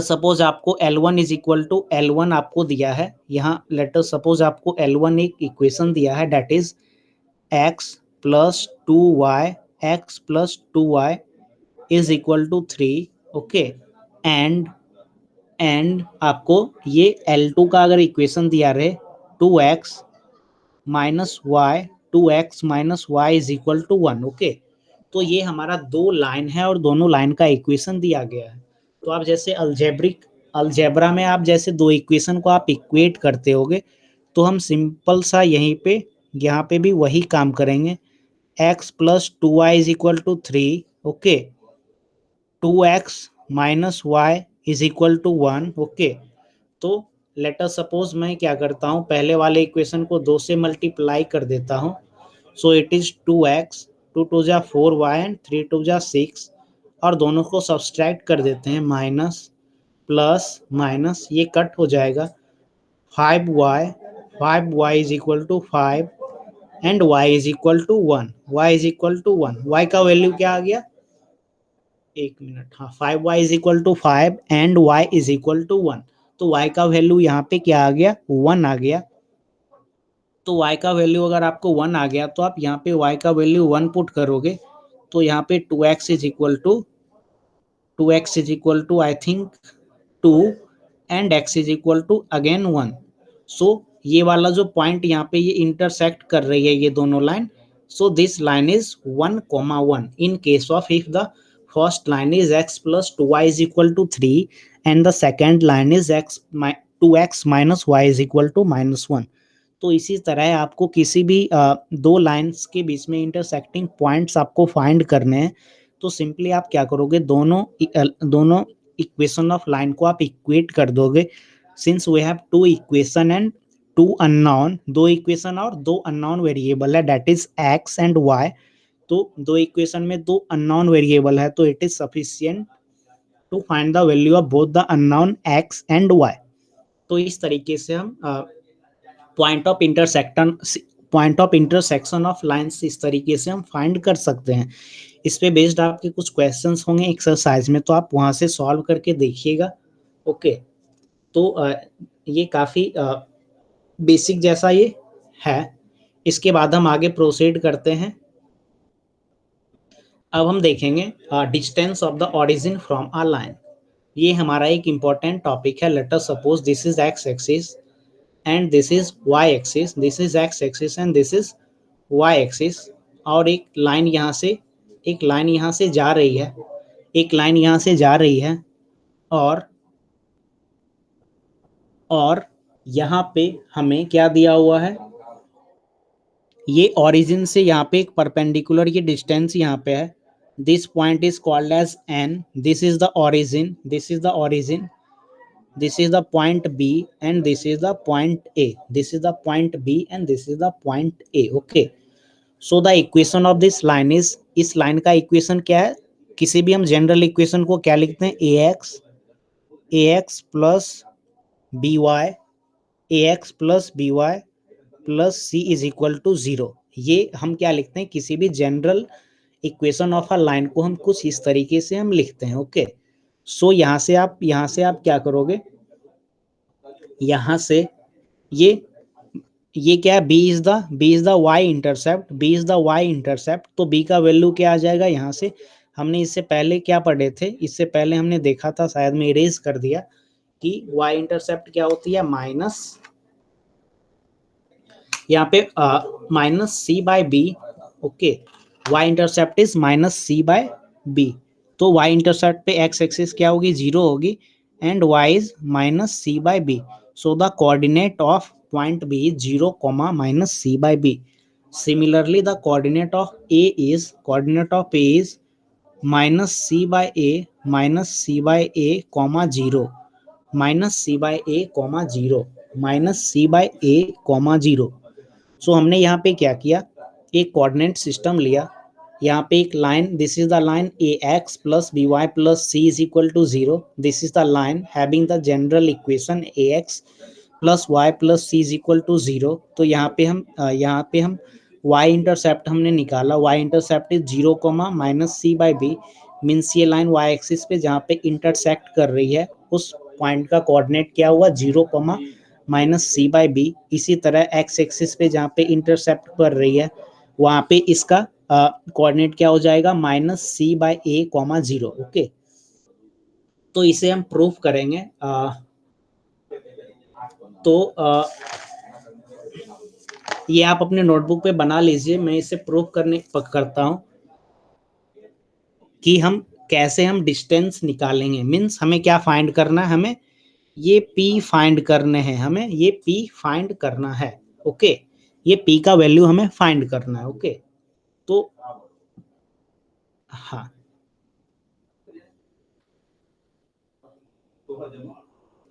सपोज आपको L1 is equal to L1 आपको दिया है यहाँ, लेटर सपोज आपको L1 एक इक्वेशन दिया है, that is x plus 2y, x plus 2y is equal to 3, okay. And आपको ये L2 का अगर इक्वेशन दिया रहे 2x minus y, 2x minus y is equal to 1, okay. तो ये हमारा दो लाइन है और दोनों लाइन का इक्वेशन दिया गया है। तो आप जैसे अलजेब्रा में आप जैसे दो इक्वेशन को आप इक्वेट करते होगे, तो हम सिंपल सा यहीं पे यहाँ पे भी वही काम करेंगे। x plus 2y is equal to 3, okay, 2x minus y is equal to 1, okay. तो लेट अस सपोज मैं क्या करता हूँ, पहले वाले इक्वेशन को 2 से मल्टीप्लाई कर देता हूँ। सो इट इज 2x, 2 टू जा 4y एंड 3 टू जा 6, और दोनों को सब्सट्रैक्ट कर देते हैं, माइनस प्लस माइनस ये कट हो जाएगा, 5y, 5y is equal to 5 and y is equal to 1, y is equal to 1, y का वैल्यू क्या आ गया, एक मिनट, हाँ, 5y is equal to 5 and y is equal to 1। तो y का वैल्यू यहाँ पे क्या आ गया, 1 आ गया। तो y का वैल्यू अगर आपको 1 आ गया तो आप यहाँ पे y का वैल्यू 1 पुट करोगे, तो यहाँ पे 2x is equal to 2x is equal to I think 2 and x is equal to again 1। So ये वाला जो पॉइंट यहाँ पे ये इंटरसेक्ट कर रही है ये दोनों line, so this line is 1 comma 1 in case of if the first line is x plus 2y is equal to 3 and the second line is 2x minus y is equal to minus 1। तो इसी तरह आपको किसी भी दो lines के बीच में इंटरसेक्टिंग पॉइंट्स आपको फाइंड करने हैं, तो सिंपली आप क्या करोगे, दोनों इक्वेशन ऑफ लाइन को आप इक्वेट कर दोगे। Since we have two equation and two unknown, दो इक्वेशन और दो अननोन वेरिएबल है, that is x and y. तो दो इक्वेशन में दो अननोन वेरिएबल है, तो it is sufficient to find the value of both the unknown x and y. तो इस तरीके से हम point of intersection of lines इस तरीके से हम फाइंड कर सकते हैं। इस पे बेस्ड आपके कुछ क्वेश्चंस होंगे एक्सरसाइज में, तो आप वहां से सॉल्व करके देखिएगा, ओके। तो ये काफ़ी बेसिक जैसा ये है। इसके बाद हम आगे प्रोसीड करते हैं। अब हम देखेंगे distance of the origin from a line. ये हमारा एक इम्पॉर्टेंट टॉपिक है। Let us suppose this is x axis and this is y axis, this is x axis and this is y axis, और एक लाइन यहाँ से जा रही है, एक लाइन यहाँ से जा रही है, और यहाँ पे हमें क्या दिया हुआ है, ये ओरिजिन से यहाँ पे एक परपेंडिकुलर ये डिस्टेंस यहाँ पे है, this point is called as N, this is the origin, this is the origin, this is the point B and this is the point A, this is the point B and this is the point A, okay. So the equation of this line is, इस लाइन का equation क्या है, किसी भी हम general equation को क्या लिखते हैं, A x plus B Y, A x plus B Y plus C is equal to 0। ये हम क्या लिखते हैं, किसी भी general equation of a line को हम कुछ इस तरीके से हम लिखते हैं, ओके। सो यहाँ से आप क्या करोगे, यहाँ से ये क्या है, b is the y intercept, b is the y intercept. तो b का वैल्यू क्या आ जाएगा, यहाँ से हमने इससे पहले क्या पढ़े थे, इससे पहले हमने देखा था, शायद मैं इरेज कर दिया, कि y इंटरसेप्ट क्या होती है, माइनस, यहाँ पे minus C by B, okay, y intercept is minus C by B. तो y इंटरसेप्ट पे x एक्सिस क्या होगी, 0 होगी, and y is minus c by b. So the coordinate of point B is 0, minus c by b. Similarly, the coordinate of A is minus c by a minus c by a comma 0 minus c by a comma 0 minus c by a comma 0. सो हमने यहाँ पे क्या किया, एक coordinate system लिया, यहाँ पे एक line, this is the line A x plus B Y plus C is equal to 0, this is the line having the general equation A x plus y plus C is equal to 0. तो यहाँ पे हम y intercept हमने निकाला, y intercept is 0, minus C by B, means ये line y axis पे जहाँ पे इंटरसेक्ट कर रही है उस पॉइंट का कोऑर्डिनेट क्या हुआ, 0, माइनस सी बाई बी. इसी तरह एक्स एक्सिस पे जहाँ पे इंटरसेप्ट कर रही है वहाँ पे इसका कोऑर्डिनेट क्या हो जाएगा, minus C by A comma 0. Okay, तो इसे हम प्रूफ करेंगे. ये आप अपने नोटबुक पे बना लीजिए, मैं इसे प्रूफ करता हूं कि हम कैसे हम डिस्टेंस निकालेंगे. मीन्स हमें क्या फाइंड करना है, हमें ये P फाइंड करने हैं, हमें ये P फाइंड करना है. ओके, ये P का वैल्यू हमें फाइंड करना है. ओके, तो हाँ,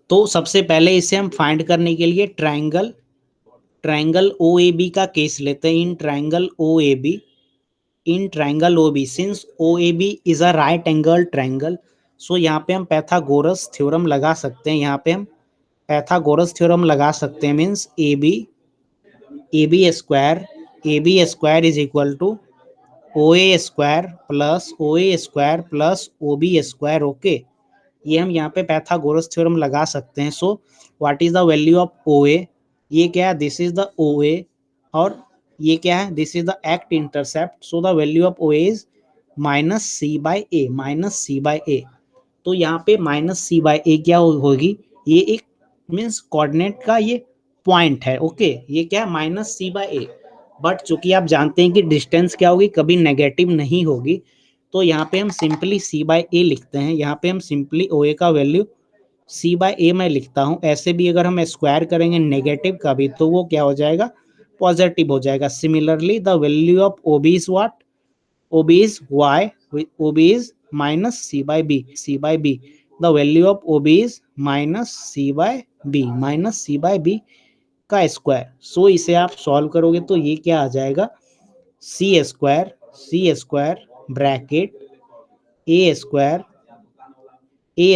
तो सबसे पहले इसे हम फाइंड करने के लिए ट्रायंगल OAB का केस लेते हैं. In triangle OAB since OAB is a right angle triangle, so यहाँ पे हम पैथागोरस थ्योरम लगा सकते हैं. यहाँ पे हम पैथागोरस थ्योरम लगा सकते हैं. Means AB square is equal to OA square plus OB square. Okay, ये हम यहाँ पे पैथागोरस थ्योरम लगा सकते हैं. So what is the value of OA, ये क्या है, दिस इज द OA, और ये क्या है, this is the X intercept. So the value of OA is minus C by A. तो यहाँ पे माइनस सी बाई ए क्या होगी, ये एक मीन्स कोऑर्डिनेट का ये पॉइंट है. ओके, ये क्या है, minus C by A. But चूंकि आप जानते हैं कि डिस्टेंस क्या होगी, कभी नेगेटिव नहीं होगी, तो यहाँ पे हम सिंपली सी बाई ए लिखते हैं. यहाँ पे हम सिंपली OA का वैल्यू सी बाई ए मैं लिखता हूँ. ऐसे भी अगर हम स्क्वायर करेंगे नेगेटिव का भी तो वो क्या हो जाएगा, पॉजिटिव हो जाएगा. Similarly the value of OB is what, OB is y, OB is minus c by b. The value of OB is minus c by b का स्क्वायर. सो इसे आप सॉल्व करोगे तो ये क्या आ जाएगा, C square bracket A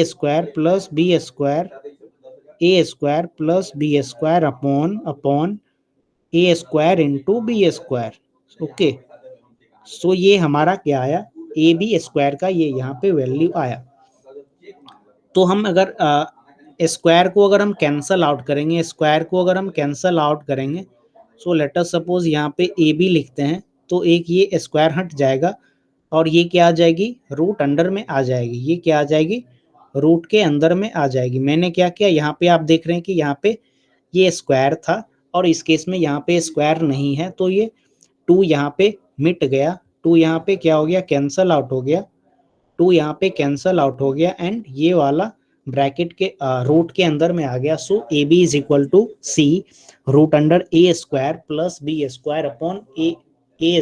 square plus B square plus B square upon A square into B square. Okay, so ये हमारा क्या आया, AB स्क्वायर का ये यहाँ पे वैल्यू आया. तो हम अगर स्क्वायर को अगर हम कैंसल आउट करेंगे, सो लेट अस सपोज यहाँ पे AB लिखते हैं, तो एक ये स्क्वायर हट जाएगा और ये क्या आ जाएगी, रूट अंडर में आ जाएगी. ये क्या आ जाएगी, रूट के अंदर में आ जाएगी. मैंने क्या किया, यहाँ पे आप देख रहे हैं कि यहाँ पे ये स्क्वायर था और इस केस में यहाँ पे स्क्वायर नहीं है, तो ये 2 यहाँ पे मिट गया, 2 यहाँ पे क्या हो गया, कैंसल आउट हो गया, 2 यहाँ पे कैंसल आउट हो गया, एंड ये वाला ब्रैकेट के रूट के अंदर में आ गया. So AB is equal to C root under A square plus B square upon A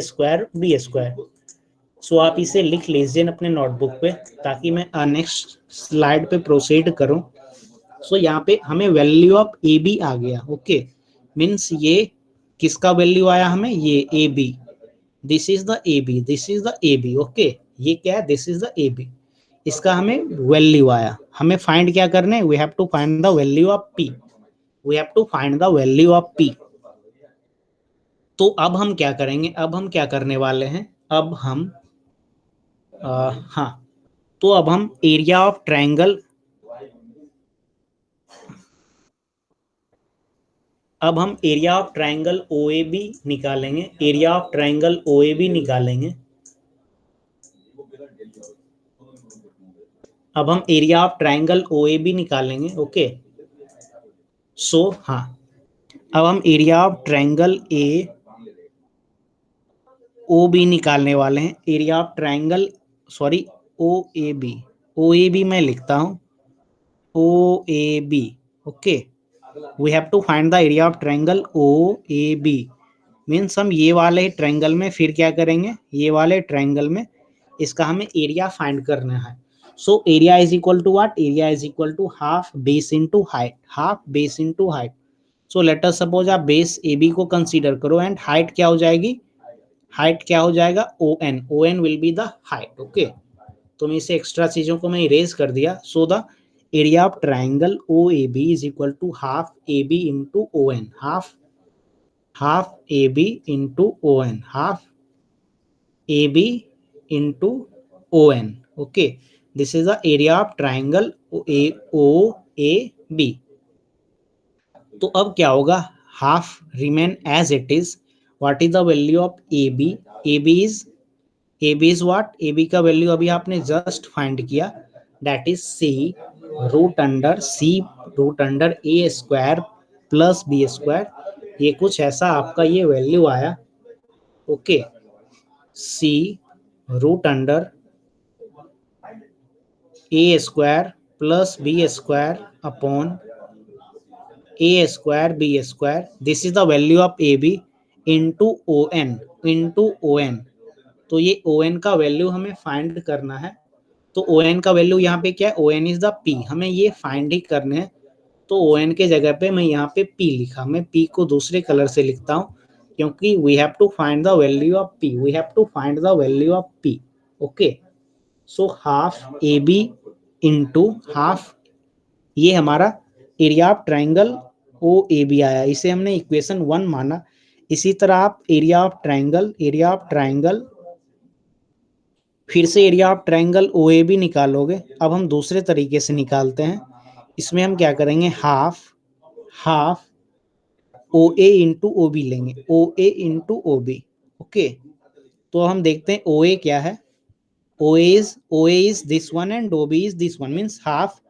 square B square. So आप इसे लिख लीजिए अपने नोटबुक पे ताकि मैं नेक्स्ट स्लाइड पे प्रोसीड करूं. सो यहाँ पे हमें वैल्यू ऑफ AB आ गया. ओके, मीन्स ये किसका वैल्यू आया हमें, ये AB, this is the AB. Okay, ये क्या है, दिस इज द AB. इसका हमें वैल्यू आया. हमें फाइंड क्या करना है, we have to find the value of P. तो अब हम क्या करेंगे, अब हम क्या करने वाले हैं, अब हम तो अब हम एरिया ऑफ ट्रायंगल OAB निकालेंगे. अब हम एरिया ऑफ ट्रायंगल OAB निकालेंगे. ओके, सो हाँ, अब हम एरिया ऑफ ट्रायंगल OB निकालने वाले हैं. एरिया ऑफ ट्रायंगल OAB मैं लिखता हूं, OAB. Okay, we have to find the area of triangle OAB। Means हम ये वाले ट्रायंगल में फिर क्या करेंगे, ये वाले ट्रायंगल में इसका हमें एरिया फाइंड करना है। So area is equal to what, area is equal to half base into height, half base into height. So let us suppose आप बेस AB को कंसीडर करो एंड हाइट क्या हो जाएगी, हाइट क्या हो जाएगा ON, ON will be the height. Okay, तो मैं इसे एक्स्ट्रा चीजों को मैं इरेज कर दिया। So the area of triangle OAB is equal to half AB into ON, half AB into ON, half AB into ON। Okay, this is the area of triangle OAB। तो अब क्या होगा, half remain as it is. What is the value of AB, AB is what, AB का value अभी आपने just find किया, that is C root under A square plus B square. ये कुछ ऐसा आपका ये वैल्यू आया। Okay, C root under A square plus B square upon A square B square, this is the value of AB into ON। तो ये ON का value हमें फाइंड करना है। तो ON का वैल्यू यहाँ पे क्या है, ON इज द P, हमें ये फाइंड ही करने हैं। तो ON के जगह पे मैं यहाँ पे P लिखा, मैं P को दूसरे कलर से लिखता हूँ क्योंकि we have to find the value of P, we have to find the value of P। Okay, so half AB into half, ये हमारा एरिया ऑफ ट्राइंगल OAB आया, इसे हमने इक्वेशन 1 माना। इसी तरह आप एरिया ऑफ ट्राइंगल फिर से एरिया ऑफ ट्रायंगल OAB निकालोगे। अब हम दूसरे तरीके से निकालते हैं। इसमें हम क्या करेंगे, हाफ OA इंटू OB लेंगे, OA इंटू OB। ओके, तो हम देखते हैं OA क्या है। OA is this one and OB is this one, means half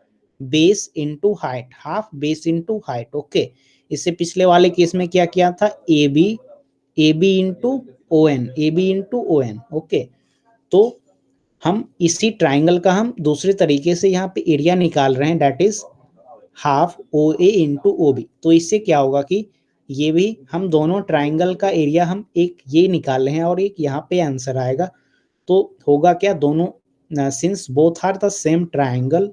base into height, half base into height। Okay, इससे पिछले वाले केस में क्या किया था, AB इंटू ON। ओके, तो हम इसी ट्राइंगल का हम दूसरे तरीके से यहाँ पे एरिया निकाल रहे हैं, that is half OA into OB। तो इससे क्या होगा कि ये भी हम दोनों ट्राइंगल का एरिया हम एक ये निकाल रहे हैं और एक यहाँ पे आंसर आएगा। तो होगा क्या, दोनों since both are the same triangle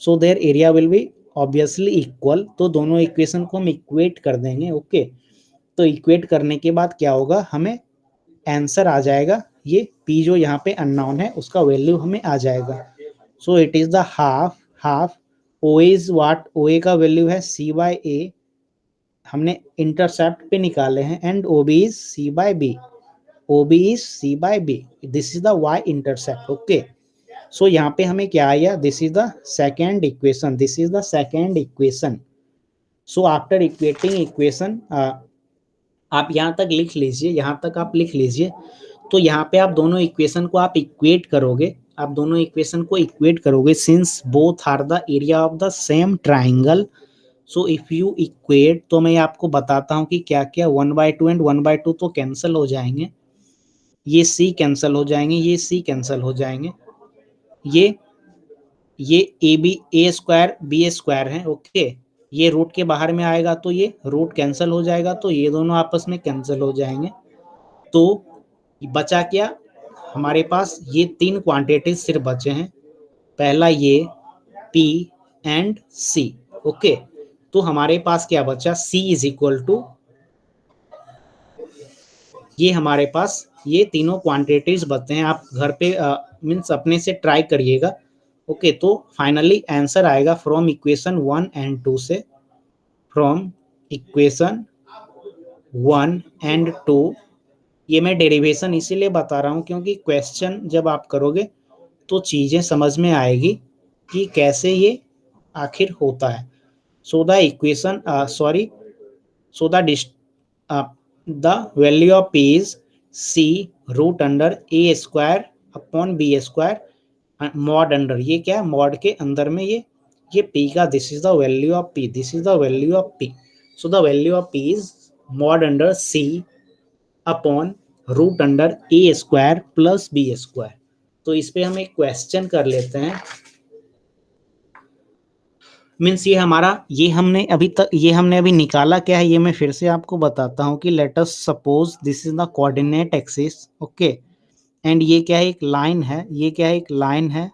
so their area will be obviously equal. तो दोनों इक्वेशन को हम इक्वेट कर देंगे। ओके, तो इक्वेट करने के बाद क्या होगा, हमें आंसर आ जाएगा, ये P जो यहाँ पे अननोन है उसका वैल्यू हमें आ जाएगा। So it is the half OA is what, OA का वैल्यू है C/A, हमने इंटरसेप्ट पे निकाले हैं, and OB is C/B, this is the Y intercept. Okay, so यहाँ पे हमें क्या आया, this is the second equation. So after equating equation, आप यहाँ तक लिख लीजिए, यहाँ तक आप लिख लीजिए। तो यहाँ पे आप दोनों इक्वेशन को आप इक्वेट करोगे, since both are the area of the same triangle. So if you equate, तो मैं आपको बताता हूँ कि क्या क्या, 1/2 एंड 1/2 तो कैंसिल हो जाएंगे, ये C कैंसिल हो जाएंगे, ये C कैंसिल हो जाएंगे, ये A स्क्वायर B स्क्वायर है। ओके, ये रूट के बाहर में आएगा तो ये रूट कैंसिल हो जाएगा, तो ये दोनों आपस में कैंसिल हो जाएंगे। तो बचा क्या हमारे पास, ये तीन क्वांटिटीज सिर्फ बचे हैं, पहला ये P एंड C। ओके, तो हमारे पास क्या बचा, C इज इक्वल टू, ये हमारे पास ये तीनों क्वांटिटीज बचते हैं। आप घर पे मीन्स अपने से ट्राई करिएगा। ओके, तो फाइनली आंसर आएगा फ्रॉम इक्वेशन 1 एंड 2 से, फ्रॉम इक्वेशन 1 एंड 2। ये मैं डेरिवेशन इसीलिए बता रहा हूँ क्योंकि क्वेश्चन जब आप करोगे तो चीजें समझ में आएगी कि कैसे ये आखिर होता है। So the equation so the value of P is C root under A square upon B square, mod under, ये क्या है, मॉड के अंदर में ये P का, this is the value of P, so the value of P is mod under C upon root under A square plus B square. तो इस पे हम एक क्वेश्चन कर लेते हैं। मीन्स ये हमने अभी निकाला क्या है, ये मैं फिर से आपको बताता हूँ कि late us suppose this is the coordinate axis, okay, and ये क्या है, एक लाइन है, ये क्या है, एक लाइन है,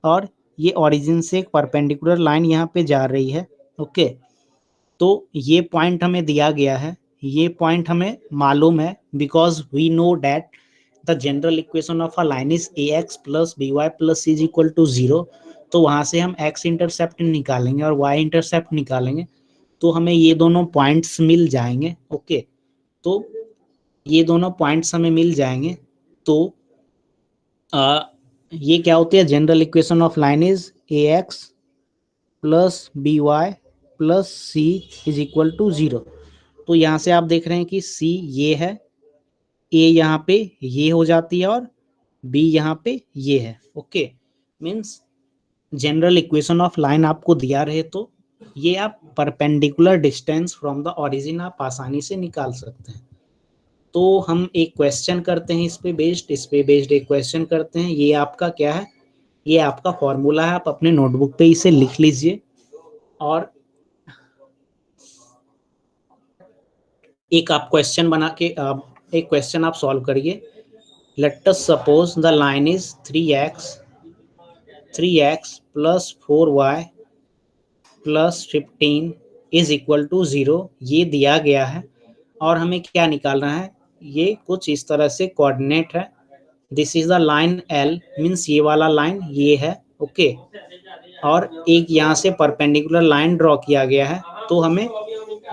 और ये ओरिजिन से एक परपेंडिकुलर लाइन यहाँ पे जा रही है, ओके। तो ये पॉइंट हमें दिया गया है, ये पॉइंट हमें मालूम है, because we know that the general equation of a line is A x plus B Y plus C is equal to zero. तो वहां से हम एक्स इंटरसेप्ट निकालेंगे और वाई इंटरसेप्ट निकालेंगे, तो हमें ये दोनों पॉइंट्स मिल जाएंगे, ओके। तो ये दोनों पॉइंट्स हमें मिल जाएंगे, तो ये क्या होती है, general equation of line is A x plus B Y plus C is equal to zero. तो यहाँ से आप देख रहे हैं कि सी ये है, ए यहाँ पे ये हो जाती है, और बी यहाँ पे ये है, okay. Means general equation of line आपको दिया रहे तो ये आप perpendicular distance from the origin आप आसानी से निकाल सकते हैं। तो हम एक क्वेश्चन करते हैं इस पे बेस्ड एक क्वेश्चन करते हैं। ये आपका क्या है, ये आपका फॉर्मूला है, आप अपने नोटबुक पे इसे लिख लीजिए और एक आप क्वेश्चन बना के एक क्वेश्चन आप सॉल्व करिए। Let us suppose the line is 3x plus 4y plus 15 is equal to 0, ये दिया गया है और हमें क्या निकालना है, ये कुछ इस तरह से कोऑर्डिनेट है। This is the line L, means ये वाला लाइन ये है, ओके। और एक यहाँ से परपेंडिकुलर लाइन ड्रॉ किया गया है, तो हमें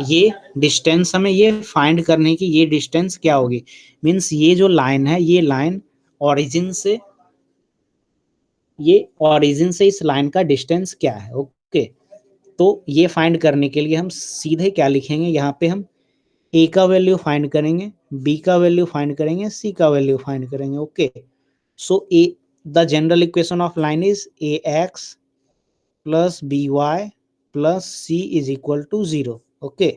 ये डिस्टेंस, हमें ये फाइंड करने की ये डिस्टेंस क्या होगी। मीन्स ये जो लाइन है, ये लाइन ओरिजिन से, ये ओरिजिन से इस लाइन का डिस्टेंस क्या है, ओके। तो ये फाइंड करने के लिए हम सीधे क्या लिखेंगे, यहाँ पे हम ए का वैल्यू फाइंड करेंगे, बी का वैल्यू फाइंड करेंगे, सी का वैल्यू फाइंड करेंगे, okay. So A the general equation of line is A x plus B Y plus C is equal to zero, okay.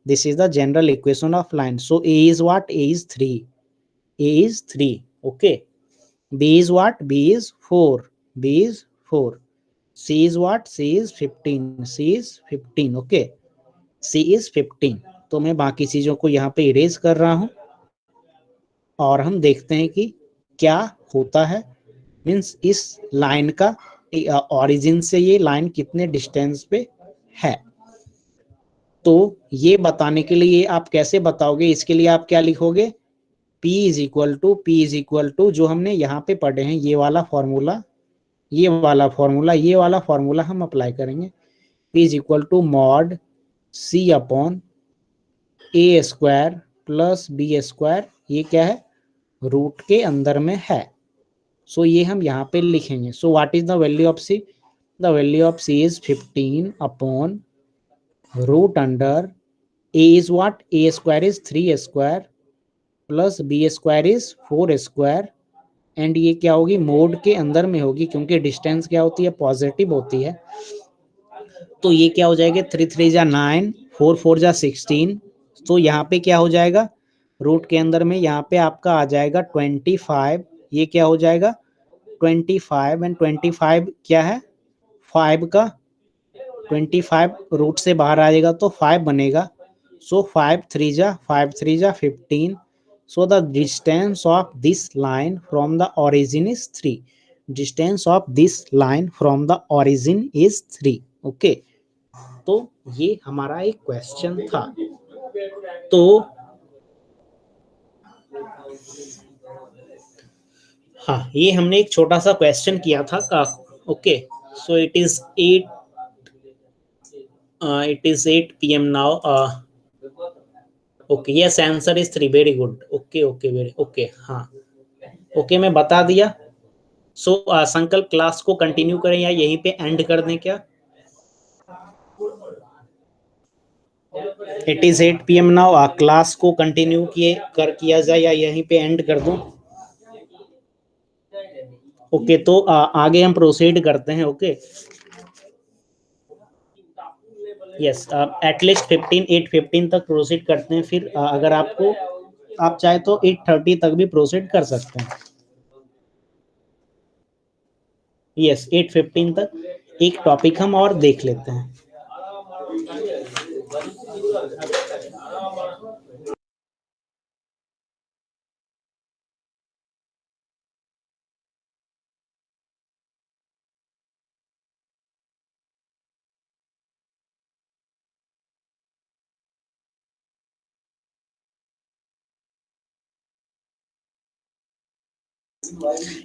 This is the general equation of line. So A is what, A is 3, a is 3, okay. B is what, B is 4, B is 4. C is what, C is 15, C is 15, okay. C is 15। तो मैं बाकी चीजों को यहाँ पे erase कर रहा हूँ और हम देखते हैं कि क्या होता है। मीन्स इस लाइन का ओरिजिन से ये लाइन कितने डिस्टेंस पे है। तो ये बताने के लिए आप कैसे बताओगे, इसके लिए आप क्या लिखोगे, P इज इक्वल टू जो हमने यहाँ पे पढ़े हैं, ये वाला फॉर्मूला, ये वाला फॉर्मूला हम अप्लाई करेंगे। P is equal to mod C upon A square plus B square, ये क्या है, रूट के अंदर में है। सो ये हम यहाँ पे लिखेंगे। So what is the value of C, the value of C is 15 upon root under A is what, A square is 3 square plus B square is 4 square, and ये क्या होगी, मोड के अंदर में होगी क्योंकि डिस्टेंस क्या होती है, पॉजिटिव होती है। तो ये क्या हो जाएगा, 3 3 जा 9, 4 4 जा 16। तो यहाँ पे क्या हो जाएगा, रूट के अंदर में यहाँ पे आपका आ जाएगा 25। ये क्या हो जाएगा 25, एंड 25 क्या है 5 का, 25 रूट से बाहर आ जाएगा तो 5 बनेगा। सो 5 3 जा 15। So the distance of this line from the origin is 3. Distance of this line from the origin is 3. Okay. तो ये हमारा एक क्वेश्चन था। तो हाँ, ये हमने एक छोटा सा क्वेश्चन किया था का, okay. So it is 8 p.m. now. Okay, yes answer is 3, very good, okay okay very okay, हाँ ओके, मैं बता दिया। सो संकल्प क्लास को कंटिन्यू करें या यहीं पे एंड कर दें क्या? It is 8 PM now, class को कंटिन्यू किया जाए या यहीं पे एंड कर दूं? ओके, तो आगे हम प्रोसीड करते हैं, ओके। यस, एटलीस्ट 8:15 तक प्रोसीड करते हैं, फिर अगर आप चाहे तो 8:30 तक भी प्रोसीड कर सकते हैं। यस, 8:15 तक, एक टॉपिक हम और देख लेते हैं।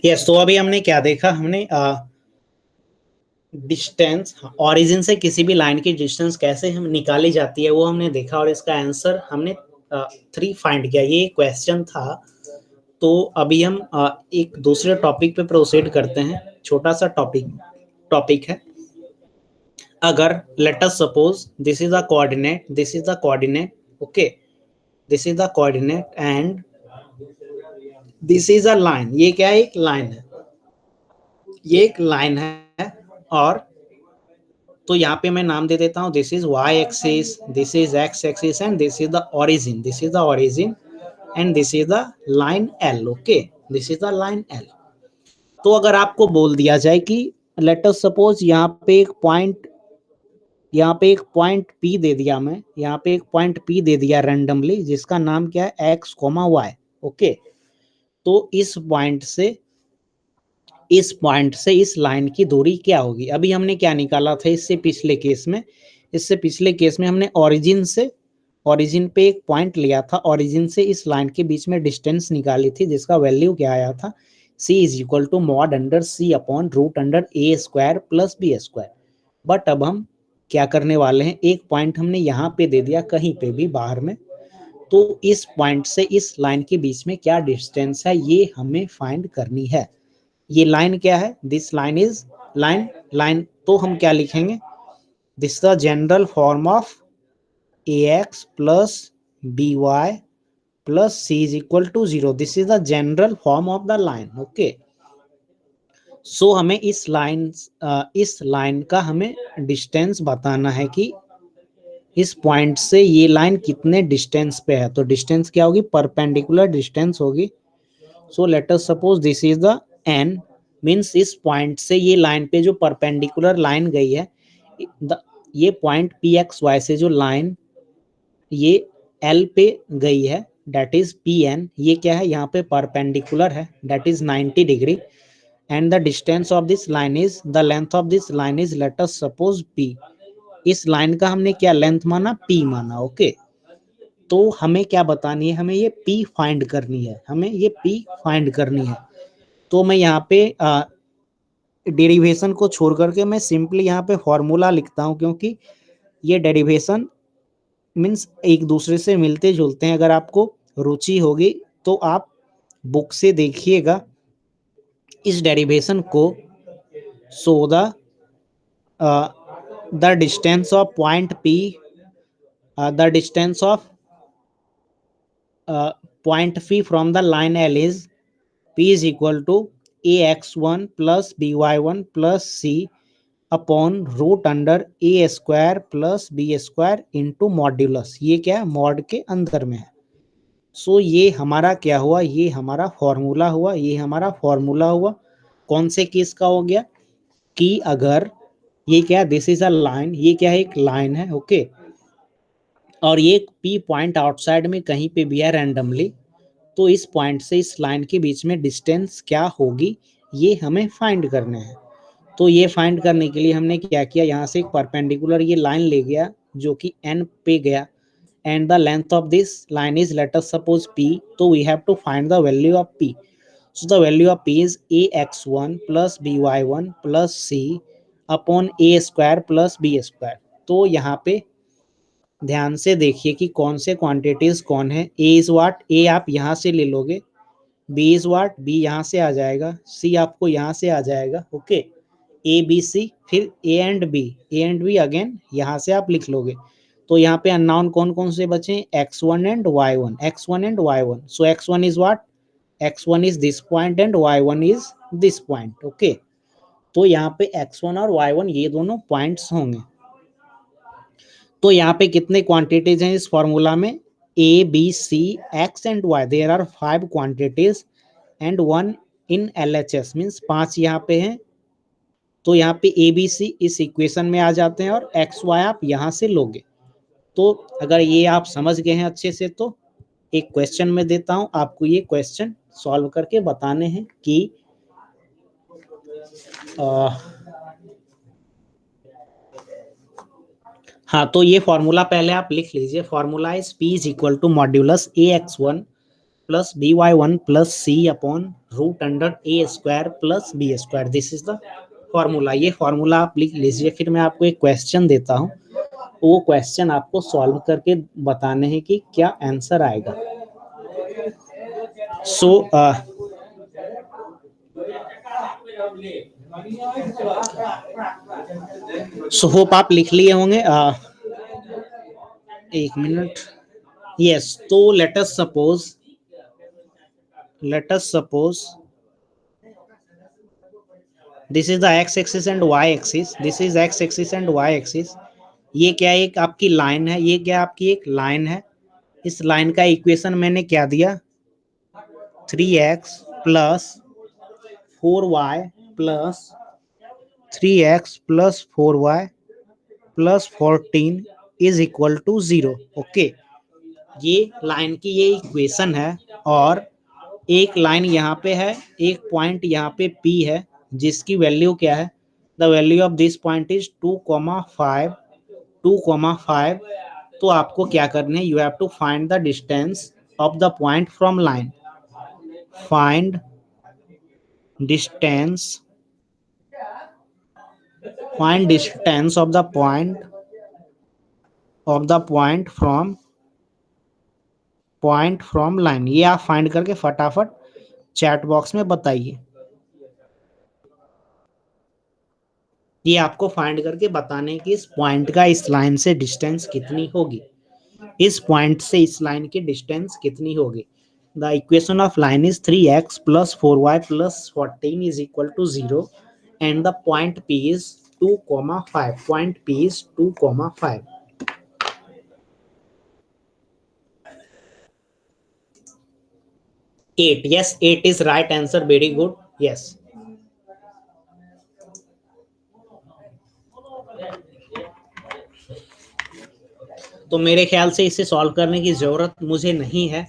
यस, तो अभी हमने क्या देखा, हमने डिस्टेंस, ओरिजिन से किसी भी लाइन की डिस्टेंस कैसे हम निकाली जाती है वो हमने देखा, और इसका आंसर हमने 3 फाइंड किया। ये क्वेश्चन था। तो अभी हम एक दूसरे टॉपिक पे प्रोसीड करते हैं। छोटा सा टॉपिक है। अगर late us suppose this is the coordinate, this is the coordinate, okay, this is the coordinate and this is a line. ये क्या है? एक लाइन है, ये एक लाइन है। और तो यहाँ पे मैं नाम दे देता हूँ, this is y axis, this is x axis and this is the origin, this is the origin and this is the line L. Okay, this is the line L. तो अगर आपको बोल दिया जाए कि लेट अस सपोज यहाँ पे एक पॉइंट पी दे दिया, मैं यहाँ पे एक पॉइंट पी दे दिया रैंडमली, जिसका नाम क्या है? X comma Y. ओके, तो इस पॉइंट से इस लाइन की दूरी क्या होगी? अभी हमने क्या निकाला था इससे पिछले केस में? इससे पिछले केस में हमने ओरिजिन पे एक पॉइंट लिया था, ओरिजिन से इस लाइन के बीच में डिस्टेंस निकाली थी, जिसका वैल्यू क्या आया था? c is equal to mod under c upon root under A square plus B square. But अब हम क्या करने वाले हैं, एक पॉइंट हमने यहाँ पे दे दिया, कहीं पे भी बाहर में, तो इस पॉइंट से इस लाइन के बीच में क्या डिस्टेंस है ये हमें फाइंड करनी है। ये लाइन क्या है? This line is line. तो हम क्या लिखेंगे? This the general form of ax plus by plus c is equal to 0। This is the general form of the line. Okay, so हमें इस लाइन का हमें डिस्टेंस बताना है कि इस पॉइंट से ये लाइन कितने डिस्टेंस पे है। तो डिस्टेंस क्या होगी? परपेंडिकुलर डिस्टेंस होगी। सो let us suppose this is the n, means इस पॉइंट से ये लाइन पे जो परपेंडिकुलर लाइन गई है, ये पॉइंट पी एक्स वाई से जो लाइन ये L पे गई है, डेट इज पी एन। ये क्या है? यहाँ पे परपेंडिकुलर है, that is 90 degree. And the distance of this line is, the length of this line is let us suppose p। इस लाइन का हमने क्या लेंथ माना? p माना। ओके, तो हमें क्या बतानी है? हमें ये p फाइंड करनी है, हमें ये p फाइंड करनी है। तो मैं यहाँ पे डेरिवेशन को छोड़ करके मैं सिंपली यहाँ पे फॉर्मूला लिखता हूँ, क्योंकि ये डेरिवेशन मीन्स एक दूसरे से मिलते जुलते हैं। अगर आपको रुचि होगी तो आप बुक से देखिएगा इस डेरिवेशन को। So the distance of point P, the distance of point P from the line L is p is equal to ax1 plus by1 plus c upon root under A square plus B square into modulus. ये क्या है? Mod के अंदर में है। सो ये हमारा क्या हुआ? ये हमारा फॉर्मूला हुआ, ये हमारा फॉर्मूला हुआ। कौन से केस का हो गया? कि अगर ये क्या है? दिस इज अ लाइन, ये क्या है? एक लाइन है। ओके, और ये पी पॉइंट आउटसाइड में कहीं पे भी है रैंडमली, तो इस पॉइंट से इस लाइन के बीच में डिस्टेंस क्या होगी ये हमें फाइंड करना है। तो ये फाइंड करने के लिए हमने क्या किया, यहाँ से एक परपेंडिकुलर ये लाइन ले गया जो कि n पे गया, and the length of this line is let us suppose p। तो we have to find the value of p। So the value of p is ax1 plus by1 plus c upon a square plus b square. तो यहाँ पे ध्यान से देखिए कि कौन से क्वांटिटीज कौन है। a is what? a आप यहाँ से ले लोगे, b इज वाट? b यहाँ से आ जाएगा, c आपको यहाँ से आ जाएगा। ओके, ए बी सी, फिर ए एंड बी अगेन यहाँ से आप लिख लोगे। तो यहाँ पे अननोन कौन कौन से बचे? x1 and y1, x1 and y1। So x1 is what? x1 is this point and y1 is this point. Okay, तो यहाँ पे x1 और y1 ये दोनों पॉइंट्स होंगे। तो यहाँ पे कितने क्वांटिटीज हैं इस फॉर्मूला में? A B C x and y, there are 5 quantities and 1 in LHS, means 5 यहाँ पे हैं तो यहाँ पे ए बी सी इस इक्वेशन में आ जाते हैं और एक्स वाई आप यहाँ से लोगे। तो अगर ये आप समझ गए हैं अच्छे से तो एक क्वेश्चन में देता हूं आपको, ये क्वेश्चन सॉल्व करके बताने हैं कि हाँ, तो ये फॉर्मूला पहले आप लिख लीजिए। Formula is P is equal to modulus A x one plus B y one plus C upon root under A square plus B square. This is the formula. ये फॉर्मूला आप लिख लीजिए। फिर मैं आपको एक क्वेश्चन देता हूँ, वो क्वेश्चन आपको सॉल्व करके बताने हैं कि क्या आंसर आएगा। सो होप आप लिख लिए होंगे। एक मिनट। यस, तो let us suppose this is the x axis and y axis. This is x axis and y axis. ये क्या एक आपकी लाइन है, ये क्या आपकी एक लाइन है। इस लाइन का इक्वेशन मैंने क्या दिया, 3x plus 4y plus 3x plus 4y plus 14 is equal to 0। Okay, ये लाइन की ये इक्वेशन है और एक लाइन यहाँ पे है, एक पॉइंट यहाँ पे P है जिसकी वैल्यू क्या है, the value of this point is 2,5 2,5। तो आपको क्या करना है, you have to find the distance of the point from line. Find distance of the point from line। ये आप फाइंड करके फटाफट चैट बॉक्स में बताइए। ये आपको फाइंड करके बताने की इस पॉइंट का इस लाइन से डिस्टेंस कितनी होगी, इस पॉइंट से इस लाइन की डिस्टेंस कितनी होगी। The equation of line is 3x plus 4y plus 14 is equal to 0 and the point P is 2,5। Point P is 2,5। 8, yes, 8 is right answer, very good, yes। तो मेरे ख्याल से इसे सॉल्व करने की जरूरत मुझे नहीं है।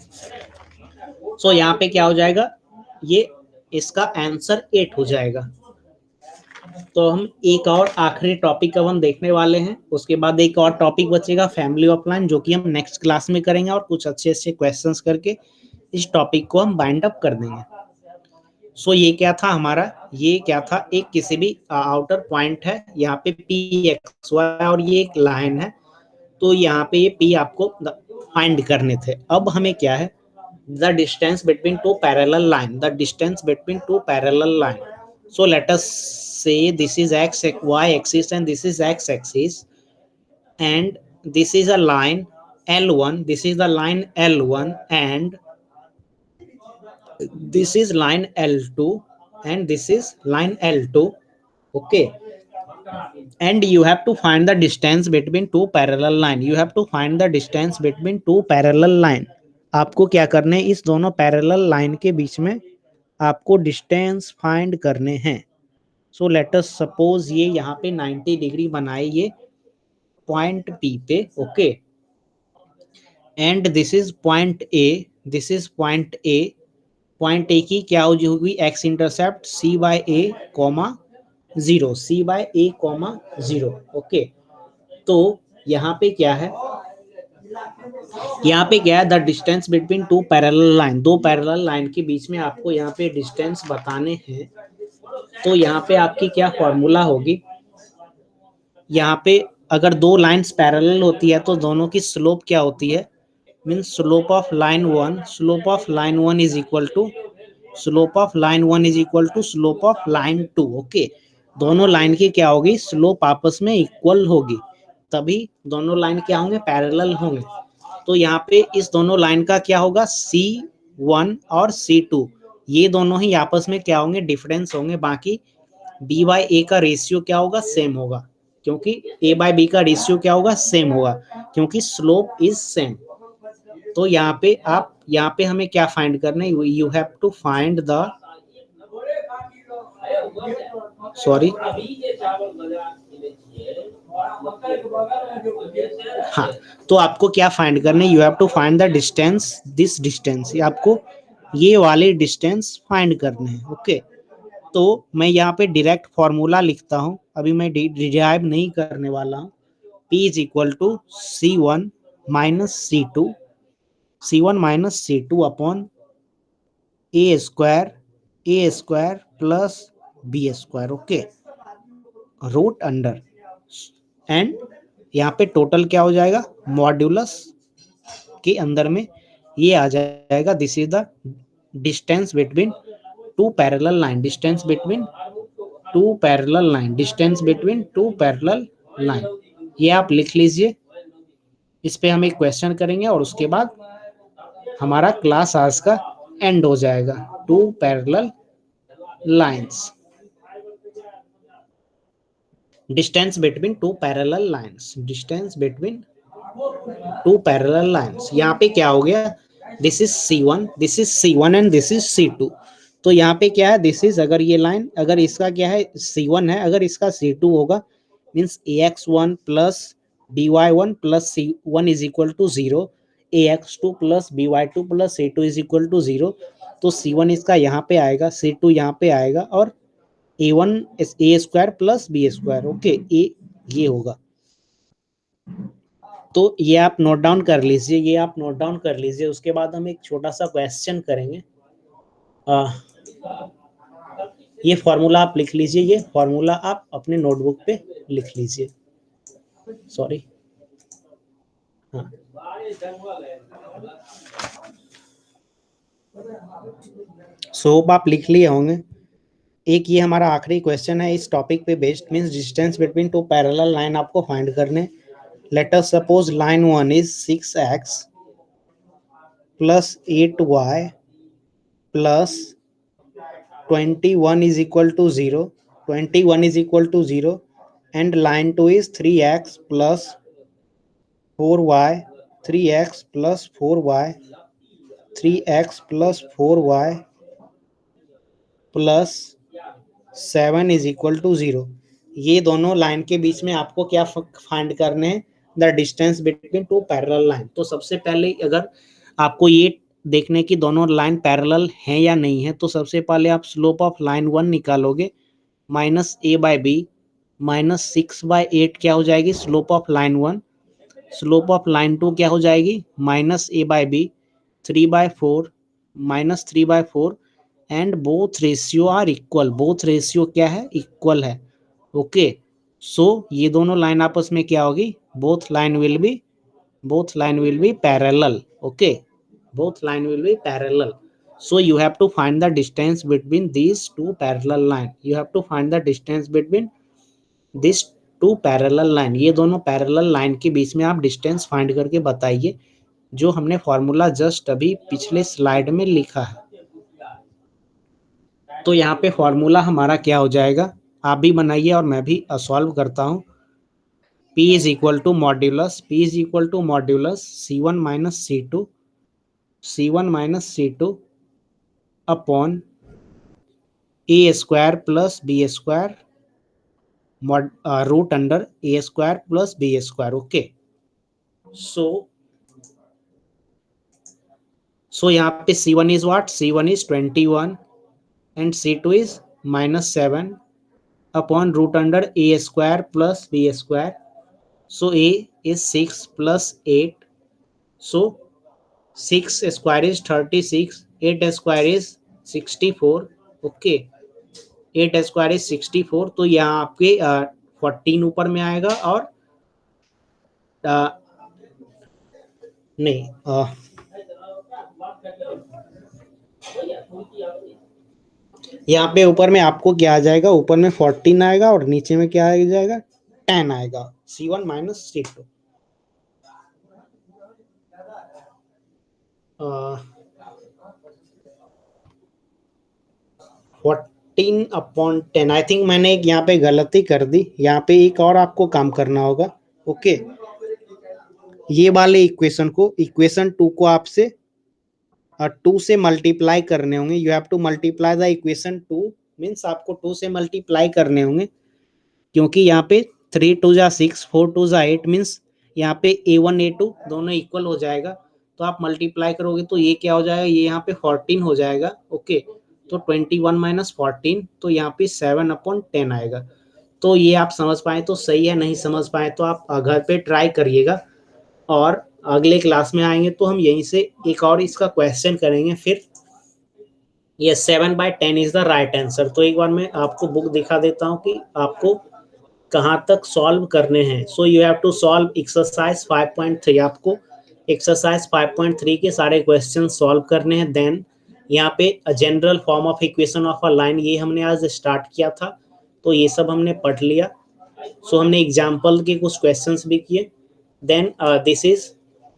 सो यहाँ पे क्या हो जाएगा, ये इसका आंसर 8 हो जाएगा। तो हम एक और आखिरी टॉपिक अब हम देखने वाले हैं, उसके बाद एक और टॉपिक बचेगा फैमिली ऑफ लाइन, जो कि हम नेक्स्ट क्लास में करेंगे और कुछ अच्छे अच्छे क्वेश्चंस करके इस टॉपिक को हम बाइंड अप कर देंगे। सो ये क्या था हमारा, ये क्या था, एक किसी भी आउटर पॉइंट है, यहाँ पे पी एक्स वाई और ये एक लाइन है। तो यहाँ पे ये पी आपको फाइंड करने थे। अब हमें क्या है, the distance between two parallel line, the distance between two parallel line. So let us say this is X Y axis and this is x axis and this is a line L1, this is the line L1 and this is line L2 and this is line L2, okay, and you have to find the distance between two parallel line। you have to find the distance between two parallel line। आपको क्या करने, इस दोनों parallel line के बीच में आपको distance find करने हैं। सो लेट अस सपोज ये यहाँ पे 90 डिग्री बनाए ये पॉइंट P पे, okay, and this is point A, this is point A। Point A की क्या होगी, x intercept C by A comma 0, C by A comma 0, okay. तो यहाँ पे क्या है, यहाँ पे क्या है, the distance between two parallel line, दो पैरेलल लाइन के बीच में आपको यहाँ पे डिस्टेंस बताने हैं। तो यहाँ पे आपकी क्या फॉर्मूला होगी, यहाँ पे अगर दो लाइंस पैरेलल होती है तो दोनों की स्लोप क्या होती है, means slope of line one, slope of line one is equal to slope of line one is equal to slope of line two, okay. दोनों लाइन की क्या होगी, स्लोप आपस में इक्वल होगी, तभी दोनों लाइन क्या होंगे, पैरेलल होंगे। तो यहाँ पे इस दोनों लाइन का क्या होगा, C1 और C2, ये दोनों ही आपस में क्या होंगे, डिफरेंस होंगे। बाकी B बाय A का रेशियो क्या होगा, सेम होगा, क्योंकि A बाय B का रेशियो क्या होगा, सेम होगा, क्योंकि स्लोप इज सेम। तो यहाँ पे आप, यहाँ पे हमें क्या फाइंड करना है, you have to find the sorry, हाँ, तो आपको क्या फाइंड करना है, you have to find the distance, this distance, ये आपको ये वाले डिस्टेंस फाइंड करने हैं। ओके, तो मैं यहाँ पे डायरेक्ट फॉर्मूला लिखता हूँ, अभी मैं डिराइव नहीं करने वाला हूँ। P is equal to C1 minus C2, C1 minus C2 upon A square plus B square. Okay, root under, and यहाँ पे टोटल क्या हो जाएगा, मॉड्यूलस के अंदर में ये आ जाएगा, this is the distance between two parallel line, distance between two parallel line, distance between two parallel line. ये आप लिख लीजिए, इस पे हम एक क्वेश्चन करेंगे और उसके बाद हमारा क्लास आज का एंड हो जाएगा। Two parallel lines, distance between two parallel lines, distance between two parallel lines. यहाँ पे क्या हो गया, this is C1 and this is C2। तो यहाँ पे क्या है, दिस इज, अगर ये लाइन, अगर इसका क्या है C1 है, अगर इसका C2 होगा means AX1 plus BY1 plus C1 is equal to 0, AX2 plus BY2 plus C2 is equal to 0। तो C1 इसका यहाँ पे आएगा, C2 यहाँ पे आएगा, और A1 A square plus B square. Okay, ये होगा। तो ये आप नोट डाउन कर लीजिए, ये आप नोट डाउन कर लीजिए। उसके बाद हम एक छोटा सा क्वेश्चन करेंगे। ये फॉर्मूला आप लिख लीजिए, ये फॉर्मूला आप अपने नोटबुक पे लिख लीजिए। सॉरी, हाँ, होप आप लिख लिए होंगे। एक ये हमारा आखिरी क्वेश्चन है इस टॉपिक पे based, means distance between two parallel line आपको फाइंड करने। Late us suppose line 1 is 6x plus 8y plus 21 is equal to 0, 21 is equal to 0, and line 2 is 3x plus 4y, 3x plus 4y, 3x plus 4y plus 7 is equal to 0। ये दोनों line के बीच में आपको क्या find करने हैं, the distance between two parallel line. तो सबसे पहले अगर आपको ये देखने की दोनों लाइन पैरेलल हैं या नहीं है, तो सबसे पहले आप स्लोप ऑफ लाइन 1 निकालोगे, minus A by B, minus 6/8 क्या हो जाएगी slope of line 1, slope of line 2 क्या हो जाएगी, minus A by B, 3/4, minus 3/4, and both ratio are equal, both ratio क्या है, इक्वल है। ओके, सो ये दोनों लाइन आपस में क्या होगी, both line will be parallel. Okay, both line will be parallel, so you have to find the distance between these two parallel line, you have to find the distance between this two parallel line। ये दोनों parallel line के बीच में आप distance find करके बताइए, जो हमने फॉर्मूला जस्ट अभी पिछले स्लाइड में लिखा है। तो यहाँ पे फॉर्मूला हमारा क्या हो जाएगा, आप भी बनाइए और मैं भी सॉल्व करता हूँ। P is equal to modulus, P is equal to modulus C1 minus C1 minus C2 upon A square plus B square root under A square plus B square. Okay, so यहाँ पे C1 is what, C1 is 21 and C2 is -7 upon root under A square plus B square. So A is 6 plus 8, so 6 square is 36, 8 square is 64। Okay, 8 square is 64, तो यहाँ आपके 14 ऊपर में आएगा, और नहीं, यहाँ पे ऊपर में आपको क्या आ जाएगा, ऊपर में 14 आएगा और नीचे में क्या आ जाएगा, 10 आएगा, C1 minus C2। 14/10, I think मैंने एक यहाँ पे गलती कर दी, यहाँ पे एक और आपको काम करना होगा। ओके, ये वाले इक्वेशन को, इक्वेशन 2 को आपसे 2 से मल्टीप्लाई करने होंगे, you have to multiply the equation 2 means आपको 2 से मल्टीप्लाई करने होंगे, क्योंकि यहाँ पे 3 2 जा 6, 4 2 जा 8 मीन्स यहाँ पे A1 A2 दोनों इक्वल हो जाएगा, तो आप मल्टीप्लाई करोगे तो ये क्या हो जाएगा, ये यहाँ पे 14 हो जाएगा। ओके, तो 21 माइनस 14, तो यहाँ पे 7/10 आएगा। तो ये आप समझ पाए तो सही है, नहीं समझ पाए तो आप घर पे ट्राई करिएगा, और अगले क्लास में आएंगे तो हम यहीं से एक और इसका क्वेश्चन करेंगे फिर। ये 7/10 इज द राइट आंसर। तो एक बार मैं आपको बुक दिखा देता हूँ कि आपको कहाँ तक सॉल्व करने हैं। So you have to solve exercise 5.3। आपको एक्सरसाइज 5.3 के सारे क्वेश्चन सॉल्व करने हैं। देन यहाँ पे general form of equation of a line, ये हमने आज स्टार्ट किया था, तो ये सब हमने पढ़ लिया। सो हमने एग्जाम्पल के कुछ क्वेश्चंस भी किए। देन दिस इज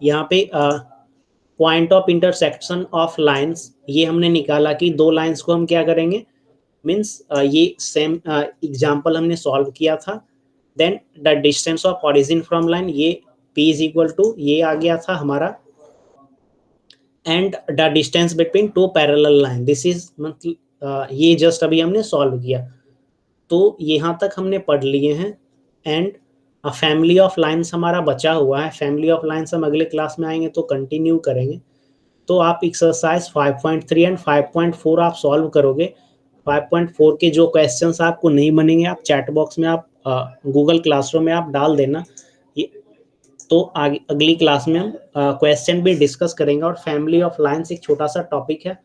यहाँ पे point of intersection of lines, ये हमने निकाला कि दो लाइंस को हम क्या करेंगे, मीन्स ये सेम एग्जाम्पल हमने सॉल्व किया था। Then the distance of origin from line, ये p इज इक्वल टू ये आ गया था हमारा, and the distance between two parallel line, this is मतलब ये जस्ट अभी हमने सॉल्व किया। तो यहाँ तक हमने पढ़ लिए हैं। एंड फैमिली ऑफ लाइन्स हमारा बचा हुआ है। फैमिली ऑफ लाइन्स हम अगले क्लास में आएंगे तो कंटिन्यू करेंगे। तो आप एक्सरसाइज 5.3 एंड 5.4 आप सॉल्व करोगे। 5.4 के जो क्वेश्चंस आपको नहीं बनेंगे, आप चैट बॉक्स में, आप गूगल क्लासरूम में आप डाल देना। तो आगे अगली क्लास में हम क्वेश्चन भी डिस्कस करेंगे, और फैमिली ऑफ लाइन्स एक छोटा सा टॉपिक है,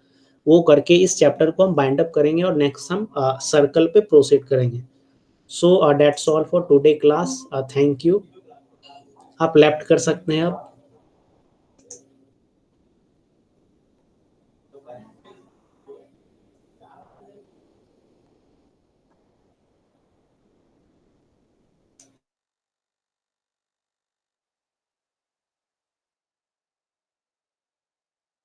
वो करके इस चैप्टर को हम बाइंड अप करेंगे, और नेक्स्ट हम सर्कल पे प्रोसीड करेंगे। So that's all for today class. Thank you. आप लेफ्ट कर सकते हैं अब।